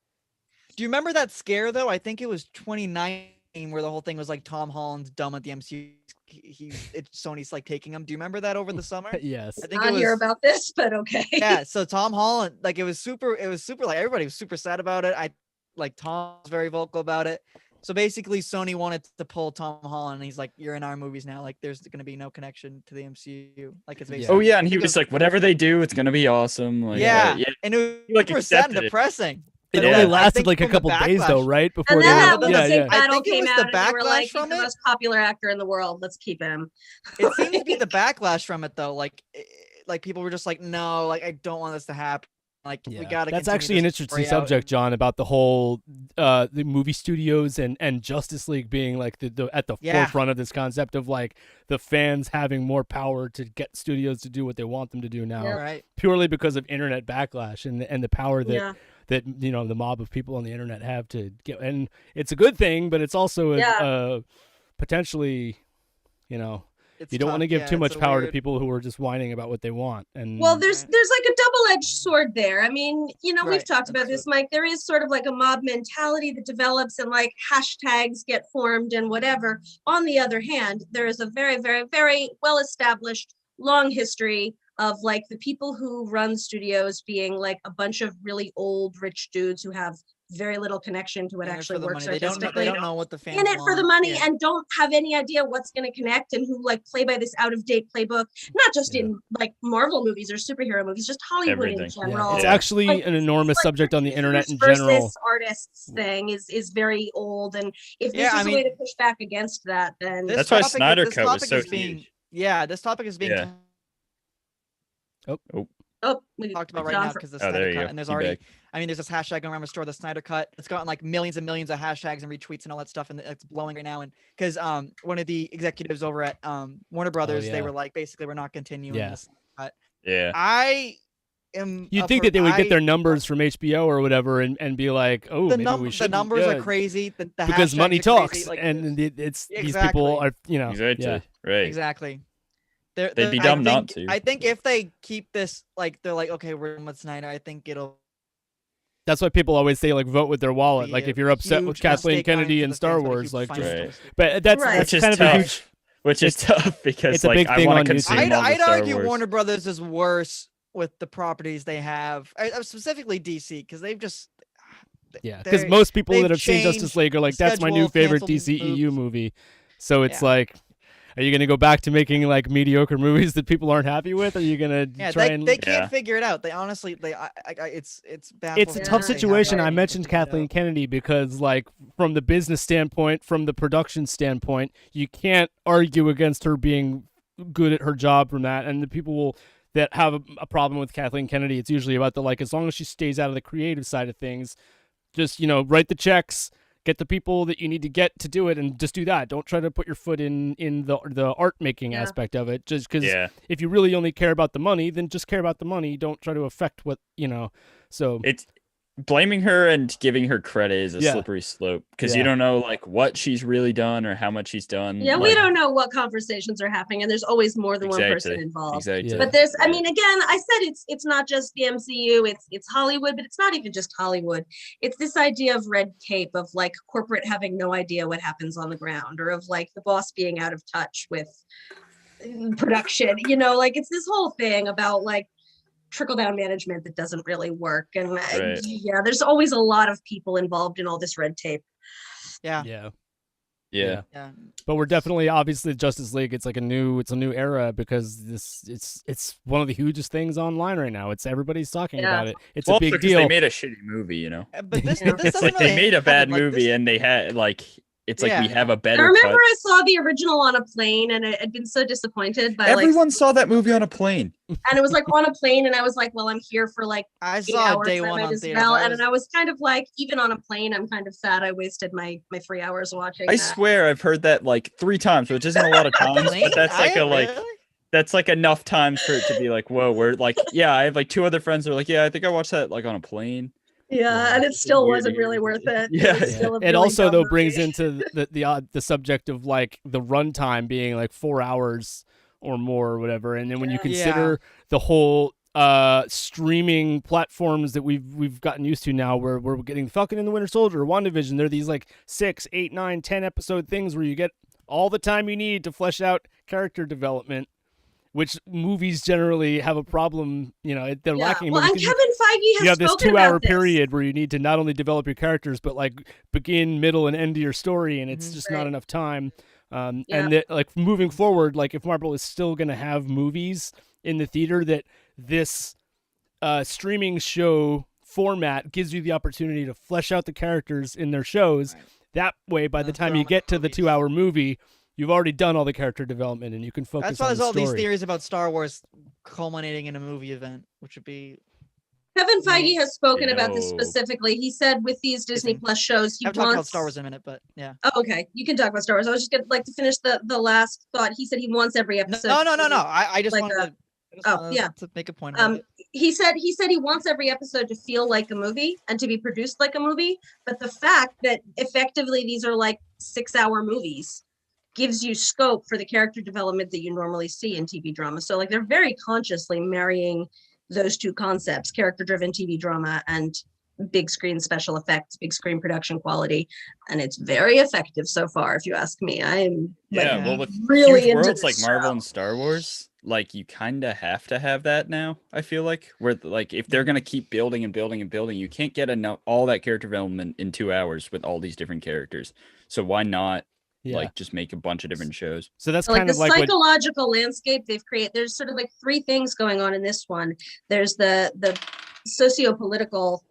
Do you remember that scare though? I think it was 2019 where the whole thing was like Tom Holland's dumb at the MCU. Sony's like taking him. Do you remember that over the summer? Yes. I think Not it was. hear about this, but okay. Yeah, so Tom Holland, like it was super like everybody was super sad about it. Tom was very vocal about it. So basically Sony wanted to pull Tom Holland and he's like, you're in our movies now. Like there's gonna be no connection to the MCU. Like it's basically Oh yeah, and I he think was it like, "Whatever they do, it's gonna be awesome." Like, yeah. yeah. And it was He, like, super sad and accepted it. depressing. It But Yeah. only I lasted think like a from the couple days though, backlash- right? Before And they then Yeah, that but one yeah, big yeah. I battle think it came was out, the and they were backlash like, he's from the it. most popular actor in the world. Let's keep him. It seems to be the backlash from it though. Like people were just like, no, like I don't want this to happen. Like we Yeah. gotta. That's continue actually an this interesting story out subject, and- John, about the whole the movie studios and Justice League being like the at the Yeah. forefront of this concept of like the fans having more power to get studios to do what they want them to do now, Yeah. Right. purely because of internet backlash and the power that Yeah. that the mob of people on the internet have to get. And it's a good thing, but it's also potentially, It's you don't want to tough. give Yeah, too much it's a power to weird- people who are just whining about what they want. And Well, there's Right. like a double-edged sword there. I mean, we've Right, talked about that's this, Mike. There is sort of like a mob mentality that develops and like hashtags get formed and whatever. On the other hand, there is a very, very, very well-established long history of like the people who run studios being like a bunch of really old rich dudes who have very little connection to what in it for actually the works money. They don't know. artistically. They don't know what the fans In it for the want. money Yeah. and don't have any idea what's going to connect and who like play by this out of date playbook, not just Yeah. in like Marvel movies or superhero movies, just Hollywood in Everything. general. it's Yeah. actually Like, an enormous like subject on the internet in producers general. versus artists thing is very old, and if this Yeah, is I a way mean, to push back against that, then This That's why topic- Snyder this Cut was topic so is being- huge. Yeah, this topic is being Yeah. we talked about right John now for- because the Oh, there Snyder you Cut, go. and there's You already. back. I mean, there's this hashtag going around restore the Snyder Cut. It's gotten like millions and millions of hashtags and retweets and all that stuff, and it's blowing right now. And because one of the executives over at Warner Brothers, they yeah. were like, basically, we're not continuing Yeah. this. Yeah. I am. You'd up think for- that they would get their I- numbers from HBO or whatever and be like, oh, The, maybe we should. the numbers are crazy. The because hashtags money are crazy, talks, like, and it's these Exactly. people are Exactly. yeah. Right. exactly. They'd be I dumb not think- to. I think if they keep this, like, they're like, okay, we're done with Snyder. I think it'll. That's why people always say like vote with their wallet. be Like a if you're upset with huge Kathleen mistake going Kennedy to and the Star fans, but a Wars, huge like just. financial Right. mistake. But that's Right. Which is kind of a tough. huge. Which is tough because it's a like big I thing want on to YouTube. consume I'd, all the I'd Star argue Wars. Warner Brothers is worse with the properties they have, specifically DC, because they've just. Yeah, because they're- most people they've that have seen Justice changed League are like, that's my new schedule, favorite canceled DCEU movies. movie. So it's Yeah. like, are you going to go back to making like mediocre movies that people aren't happy with? Are you going to Yeah, try they, and? they can't Yeah. figure it out. They honestly, it's bad. It's a Yeah. tough situation. I Right. mentioned Kathleen Kennedy because, like, from the business standpoint, from the production standpoint, you can't argue against her being good at her job from that. And the people will that have a problem with Kathleen Kennedy. It's usually about the like, as long as she stays out of the creative side of things, just, you know, write the checks, get the people that you need to get to do it, and just do that. Don't try to put your foot in the art making aspect of it. Just because if you really only care about the money, then just care about the money. Don't try to affect what, you know. So it's blaming her and giving her credit is a slippery slope, because you don't know like what she's really done or how much she's done. Yeah, like, we don't know what conversations are happening, and there's always more than one person involved. Exactly. But there's, I mean, again, I said it's not just the MCU, it's Hollywood, but it's not even just Hollywood. It's this idea of red tape, of like corporate having no idea what happens on the ground, or of like the boss being out of touch with production. You know, like it's this whole thing about like trickle down management that doesn't really work. And there's always a lot of people involved in all this red tape. Yeah. But we're definitely, obviously, Justice League. It's like a new era, because it's one of the hugest things online right now. It's everybody's talking about it. It's a big deal. They made a shitty movie, you know. But this it's like they made a bad movie, and they had like. It's like we have a better. I remember I saw the original on a plane, and I'd been so disappointed by everyone saw that movie on a plane. And it was like on a plane, and I was like, well, I'm here for like I saw hours, day one on theater. And I was kind of like, even on a plane, I'm kind of sad I wasted my 3 hours watching. I swear I've heard that like 3 times, which isn't a lot of times, but that's like that's like enough times for it to be like, whoa, we're like, I have like 2 other friends that are like, I think I watched that like on a plane. Yeah, and it still wasn't really worth it. It also though brings into the subject of like the runtime being like 4 hours or more or whatever, and then when you consider the whole streaming platforms that we've gotten used to now, where we're getting Falcon and the Winter Soldier, WandaVision, they're these like 6, 8, 9, 10 episode things where you get all the time you need to flesh out character development, which movies generally have a problem, you know, they're lacking. Well, and Kevin Feige has you have this 2-hour this period where you need to not only develop your characters, but like begin, middle, and end to your story, and it's just not enough time. And that, like, moving forward, like if Marvel is still going to have movies in the theater, that this streaming show format gives you the opportunity to flesh out the characters in their shows. Right. That way, by the time you get to the 2-hour movie, you've already done all the character development, and you can focus. That's why on there's the all story. these theories about Star Wars culminating in a movie event, which would be. Kevin Feige has spoken about this specifically. He said with these Disney Plus shows, he I'll talk about Star Wars in a minute, but yeah. Oh, okay, you can talk about Star Wars. I was just gonna like to finish the last thought. He said he wants every episode. No. I just wanted to make a point. He said he wants every episode to feel like a movie and to be produced like a movie. But the fact that effectively these are like 6-hour movies gives you scope for the character development that you normally see in TV drama. So like they're very consciously marrying those two concepts, character-driven TV drama and big screen special effects, big screen production quality, and it's very effective so far, if you ask me. I'm with really huge into worlds like show. Marvel and Star Wars, like you kind of have to have that now. I feel like where like if they're gonna keep building and building and building, you can't get enough all that character development in 2 hours with all these different characters. So why not? Like just make a bunch of different shows. So that's like kind the of like psychological landscape they've created. There's sort of like 3 things going on in this one. There's the socio-political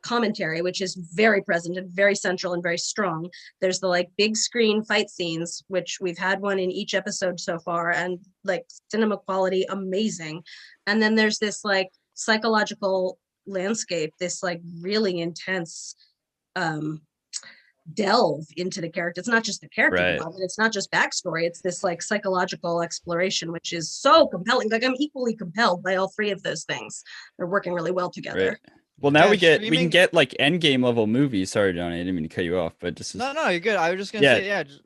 commentary, which is very present and very central and very strong. There's the like big screen fight scenes, which we've had one in each episode so far, and like cinema quality amazing. And then there's this like psychological landscape, this like really intense delve into the character. It's not just the character development, it's not just backstory, it's this like psychological exploration, which is so compelling. Like I'm equally compelled by all 3 of those things. They're working really well together. Well, now we can get like Endgame level movies. Sorry, Johnny, I didn't mean to cut you off, but just no, you're good. I was just gonna say, just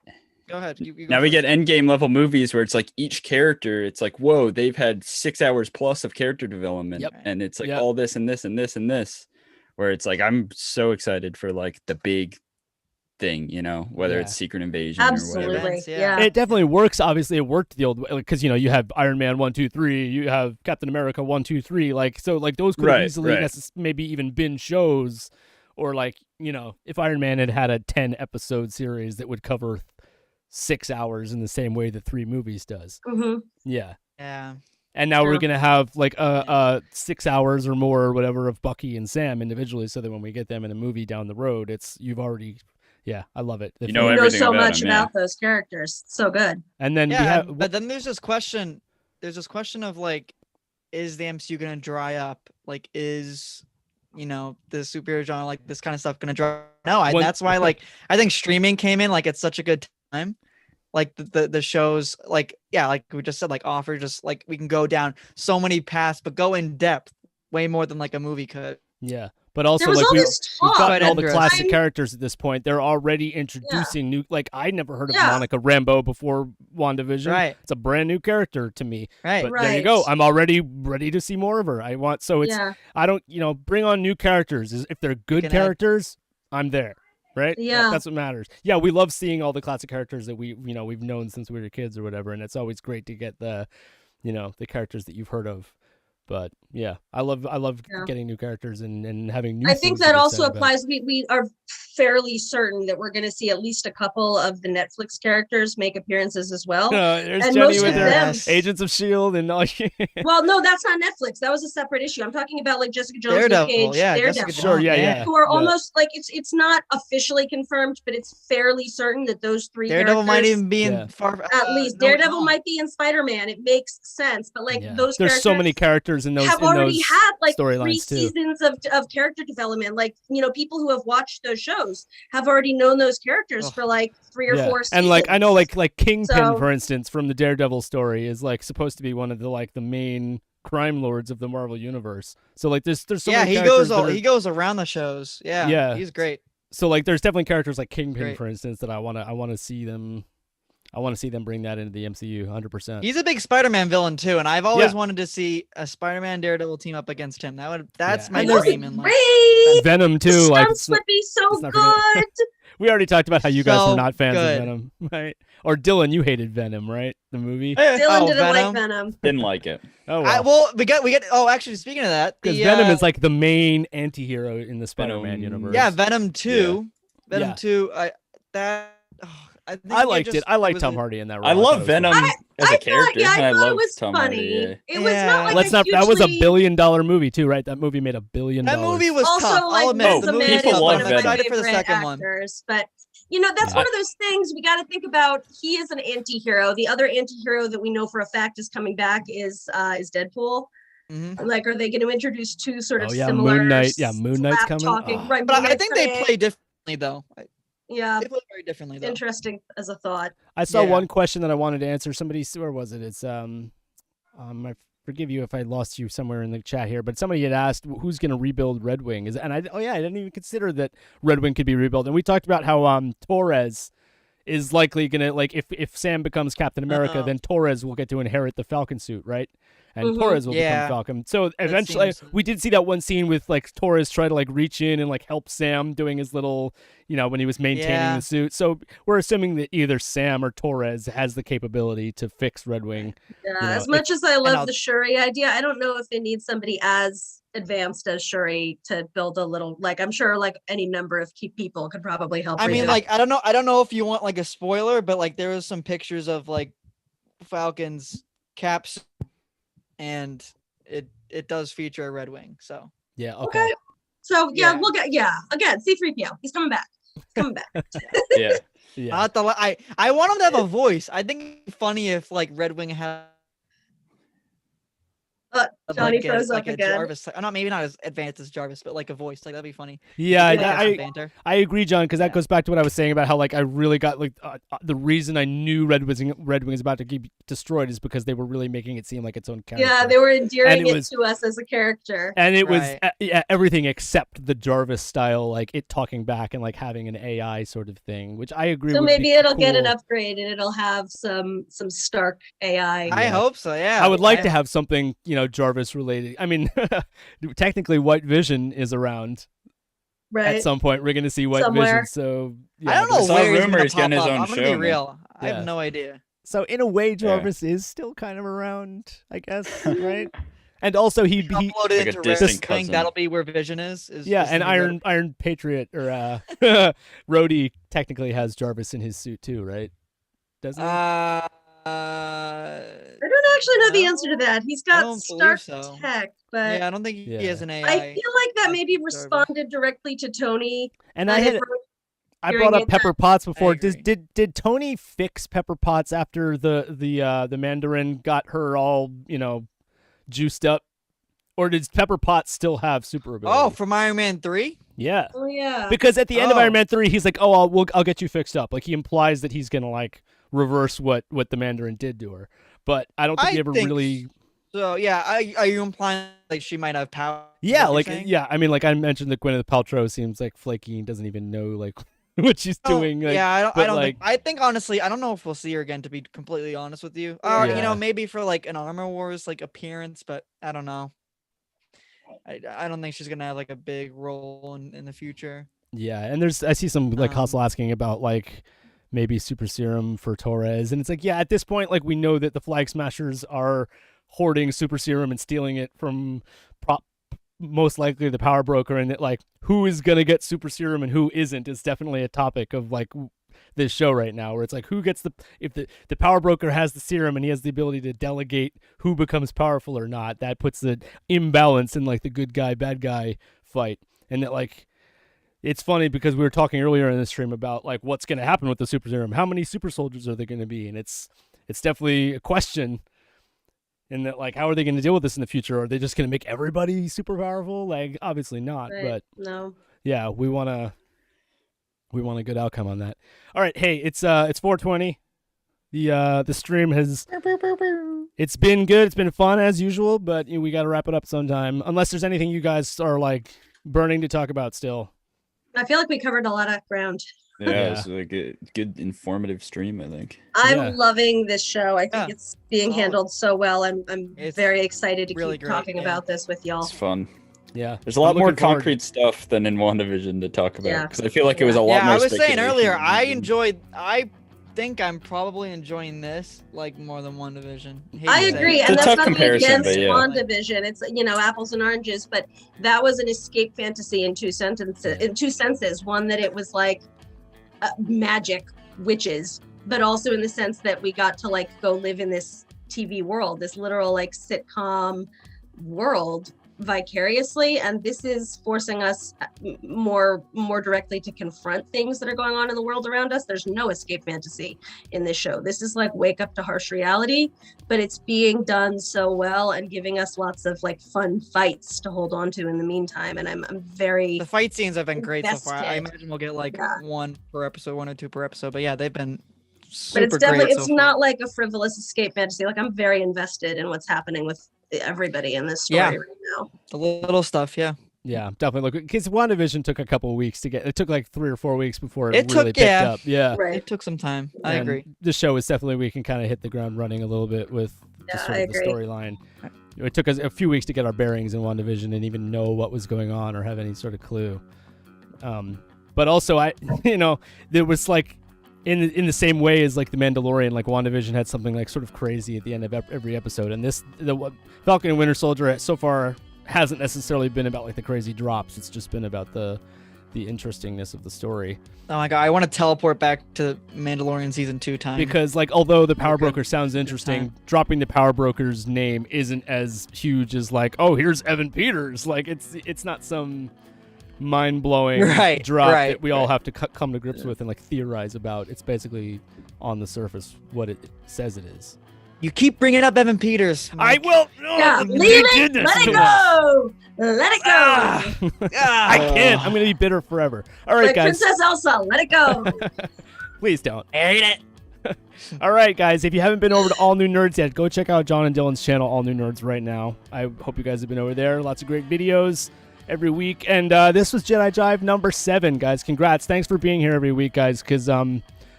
go ahead. You go now we get Endgame level movies where it's like each character, it's like, whoa, they've had 6 hours plus of character development, and it's like all this and this and this and this, where it's like I'm so excited for like the big thing, you know, whether it's Secret Invasion or whatever. It definitely works. Obviously it worked the old way, because you know you have Iron Man 1, 2, 3, you have Captain America 1, 2, 3, like so like those could have easily maybe even been shows, or like, you know, if Iron Man had a 10 episode series that would cover 6 hours in the same way that 3 movies does. Yeah And now we're gonna have like 6 hours or more or whatever of Bucky and Sam individually, so that when we get them in a movie down the road, you've already I love it. You know so much about those characters. So good. And then but then there's this question of like, is the MCU gonna dry up? Like, is the superhero genre, like this kind of stuff, gonna dry? No, that's why I think streaming came in like at such a good time. Like the shows, like like we just said, like offer just like we can go down so many paths, but go in depth way more than like a movie could. Yeah. But also, There was like all we've this gotten all the talk. classic characters at this point. They're already introducing new. Like I never heard of Yeah. Monica Rambeau before WandaVision. Right. It's a brand new character to me. Right. But there you go. Right. I'm already ready to see more of her. I want it's Yeah. I don't bring on new characters. If they're good Can add- characters, I'm there. Right? Yeah. That's what matters. Yeah, we love seeing all the classic characters that we've known since we were kids or whatever, and it's always great to get the the characters that you've heard of. But yeah, I love Yeah. getting new characters and having new I think things to that get also excited about. applies. We are fairly certain that we're going to see at least a couple of the Netflix characters make appearances as well. There's and Jenny most with of her them- Agents of S.H.I.E.L.D. and all. Well, no, that's not Netflix. That was a separate issue. I'm talking about like Jessica Jones, Luke Daredevil, Cage, yeah, Daredevil. Jessica Sure, yeah, Yeah. yeah. Who are yeah. almost like it's not officially confirmed, but it's fairly certain that those three Daredevil might characters, even be in Yeah. far. at least no, Daredevil no. might be in Spider-Man. It makes sense, but like Yeah. those There's characters so many characters in those have already had like 3 storylines, too. seasons of character development. Like people who have watched those shows have already known those characters Ugh. for like 3 or 4 seasons. And like I know like Kingpin, So- for instance, from the Daredevil story is like supposed to be one of the main crime lords of the Marvel universe. So like there's so Yeah, many he characters goes that are- he goes around the shows. Yeah, Yeah. he's great. so like there's definitely characters like Kingpin, Great. for instance, that I want to see them. I want to see them bring that into the MCU 100%. He's a big Spider-Man villain too, and I've always Yeah. wanted to see a Spider-Man Daredevil team up against him. That's Yeah. my And That would be dream in life. great. Venom The too. Like stunts would be so let's not forget- good. we already talked about how you guys So were not fans good. of Venom, right? Or Dylan, you hated Venom, right? The movie. Dylan didn't like Venom. Venom. Didn't like it. Oh I, well. well, we get. Oh, actually, speaking of that, Because the, Venom is like the main anti-hero in the Spider-Man Venom- universe. yeah, Venom 2. Venom Yeah. 2. I think I liked it. I liked was Tom a- Hardy in that role. I thought love it was Venom fun. as a I character, thought, and I I thought love it was Tom funny. Hardy. Yeah. It was Yeah. not like Let's a not. That was a hugely- $1 billion movie too, right? That movie made $1 billion. That movie was also tough. like I'll admit, Miss the movie Amanda people is was love one tough. of I'm my Venom. excited for the favorite second one. actors, but that's one of those things we got to think about. He is an anti-hero. The other anti-hero that we know for a fact is coming back is Deadpool. Mhm. Like, are they going to introduce 2 sort of Oh, yeah, similar? Moon Knight. Yeah, Moon Knight's slap coming. talking? Oh. Right, But Moon I Knight's think they coming in. play differently though. Yeah, They play very differently though. interesting as a thought. I saw Yeah. one question that I wanted to answer. Somebody, where was it? It's I forgive you if I lost you somewhere in the chat here, but somebody had asked who's going to rebuild Red Wing. I didn't even consider that Red Wing could be rebuilt. And we talked about how Torres is likely going to, like, if Sam becomes Captain America, Uh-oh. then Torres will get to inherit the Falcon suit, right? And Mhm. Torres will Yeah. become Falcon. So eventually, seems- we did see that one scene with like Torres try to like reach in and like help Sam doing his little, when he was maintaining Yeah. the suit. So we're assuming that either Sam or Torres has the capability to fix Red Wing. Yeah, know, as much as I I'll- love the Shuri idea, I don't know if they need somebody as advanced as Shuri to build a little. Like, I'm sure like any number of key people could probably help. I mean, rebuild. like, I don't know if you want like a spoiler, but like there was some pictures of like Falcon's caps, and it does feature a Red Wing. So Yeah. Okay. So yeah, Yeah. look at again, C-3PO. He's coming back. He's coming back. Yeah. Yeah. not the I want him to have a voice. I think it'd be funny if like Red Wing had Johnny like froze up a again. Jarvis. Not maybe not as advanced as Jarvis, but like a voice. Like that'd be funny. Yeah, Like, Yeah. have some I banter. I agree, John, because that Yeah. goes back to what I was saying about how like I really got like the reason I knew Red Wing is about to get destroyed is because they were really making it seem like its own character. Yeah, they were endearing it it was- to us as a character. and it was Right. everything except the Jarvis style, like it talking back and like having an AI sort of thing, which I agree. So would maybe be it'll get an cool. upgrade and it'll have some Stark AI. I Yeah. hope so. Yeah. I would like to have something, Jarvis related. I mean, technically, White Vision is around right. at some point. We're going to see White Somewhere. Vision. So I don't there's- know saw where he's rumor gonna he's getting pop his up. own I'm gonna show, be man. real. I Yeah. have no idea. So in a way, Jarvis is still kind of around, I guess, right? And also he Upload Like it a into distant Risk thing. cousin. That'll be where Vision is. yeah, is and the new Iron Patriot or Rhodey technically has Jarvis in his suit too, right? Doesn't he? I don't actually know the answer to No, that. He's I got don't Stark believe so. tech, but yeah, I don't think he Yeah. has an AI. I feel like that maybe Jarvis. responded directly to Tony. And I I had brought up hearing it Pepper Potts before. agree. Did Tony fix Pepper Potts after the Mandarin got her all juiced up, or did Pepper Potts still have super ability? Oh, from Iron Man 3? Yeah. Oh yeah. Because at the end of Oh. Iron Man 3, he's like, "Oh, I'll get you fixed up." Like he implies that he's gonna like reverse what the Mandarin did to her. But I don't think he ever really. So yeah, are you implying like she might have power? Yeah, Is that what like you're saying? yeah. I mean, like I mentioned that Gwyneth Paltrow seems like flaky and doesn't even know like what she's Oh, doing. Like, yeah, I but, don't like, think. I think honestly, I don't know if we'll see her again. To be completely honest with you, Yeah. or you know, maybe for like an Armor Wars like appearance, but I don't know. I don't think she's gonna have like a big role in the future. Yeah, and I see some like Um, hustle asking about like maybe super serum for Torres, and it's like, yeah, at this point, like we know that the Flag Smashers are hoarding super serum and stealing it from most likely the power broker, and that like who is gonna get super serum and who isn't is definitely a topic of like this show right now, where it's like who gets if the power broker has the serum and he has the ability to delegate who becomes powerful or not, that puts the imbalance in like the good guy bad guy fight. And that like it's funny because we were talking earlier in the stream about like what's going to happen with the super serum, how many super soldiers are there going to be, and it's definitely a question. And that like how are they going to deal with this in the future? Are they just going to make everybody super powerful? Like obviously not, Right. but No. yeah, we want a good outcome on that. All right, hey, it's 4:20. The stream has it's been good. It's been fun as usual, but we got to wrap it up sometime. Unless there's anything you guys are like burning to talk about still. I feel like we covered a lot of ground. Yeah, Yeah. it's like a good informative stream, I think. I'm Yeah. loving this show. I think Yeah. it's being Solid. handled so well. I'm It's very excited to really keep great, talking yeah. about this with y'all. It's fun. Yeah, There's a lot I'm more looking forward. concrete stuff than in WandaVision to talk about. Yeah. Because I feel like it was a lot Yeah, more I was saying speculation earlier, than I Vision. think I'm probably enjoying this like more than WandaVision. Hate I to say agree, it. and It's a that's tough nothing comparison, against but yeah. WandaVision. It's apples and oranges, but that was an escape fantasy in two senses. One that it was like magic witches, but also in the sense that we got to like go live in this TV world, this literal like sitcom world vicariously, and this is forcing us more directly to confront things that are going on in the world around us. There's no escape fantasy in this show. This is like wake up to harsh reality, but it's being done so well and giving us lots of like fun fights to hold on to in the meantime, and I'm very The fight scenes have been great so far. I invested. imagine we'll get like Yeah. one or two per episode, but yeah, they've been but super it's definitely great it's so far. not like a frivolous escape fantasy. Like I'm very invested in what's happening with everybody in this story Yeah. right now. The little stuff, yeah. Yeah, definitely. Look, because WandaVision took a couple of weeks to get. It took like 3 or 4 weeks before it, It really took- picked yeah. up. Yeah, Right. It took some time. I And agree. The show is definitely we can kind of hit the ground running a little bit with Yeah, just sort I of the agree. storyline. It took us a few weeks to get our bearings in WandaVision and even know what was going on or have any sort of clue. But also, there was like in the same way as like the Mandalorian, like WandaVision had something like sort of crazy at the end of every episode, and the Falcon and Winter Soldier so far hasn't necessarily been about like the crazy drops. It's just been about the interestingness of the story. Oh my god, I want to teleport back to Mandalorian season 2 time. Because like although the power Good- broker sounds good interesting, time. dropping the power broker's name isn't as huge as like, oh, here's Evan Peters. Like it's not some mind-blowing Right, drop right, that we all right. have to come to grips with and like theorize about. It's basically on the surface what it says it is. You keep bringing up Evan Peters. I will. Yeah, they leave did it. this Let to it us. go. Let it go. I can't. I'm gonna be bitter forever. All right, Like guys. Princess Elsa, let it go. Please don't. I hate it. All right, guys. If you haven't been over to All New Nerds yet, go check out John and Dylan's channel, All New Nerds, right now. I hope you guys have been over there. Lots of great videos every week. And this was Jedi Jive number 7, guys. Congrats. Thanks for being here every week, guys. Because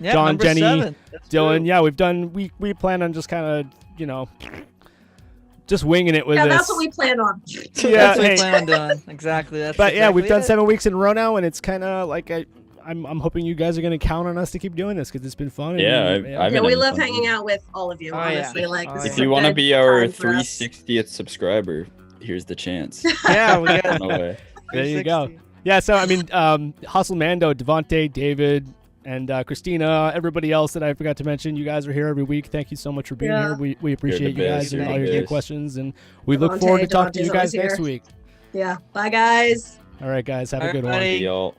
Yeah, John, number Jenny, 7. That's Dylan, true. yeah, we've done. We plan on just kind of just winging it with Yeah, this. that's what we plan on. Yeah, That's what hey. we plan on doing. Exactly. That's But yeah, we've exactly done it. 7 weeks in a row now, and it's kind of like I'm hoping you guys are going to count on us to keep doing this because it's been fun. and Yeah, I've Yeah, been we having love fun. hanging out with all of you. Oh, yeah. Honestly, like Oh, this yeah. is If you want to be our time for us. 360th subscriber, here's the chance. Yeah, we got No way. There you go. 360. Yeah, so I mean, Hustle Mando, Devontae, David, and Christina, everybody else that I forgot to mention, you guys are here every week. Thank you so much for being Yeah. here. We appreciate you best, guys and you're all the your good best. questions, and we look Devontae, forward to talking to you Devontae's guys always next here. week. Yeah. Bye, guys. All right, guys, have a good one. Alrighty. Y'all.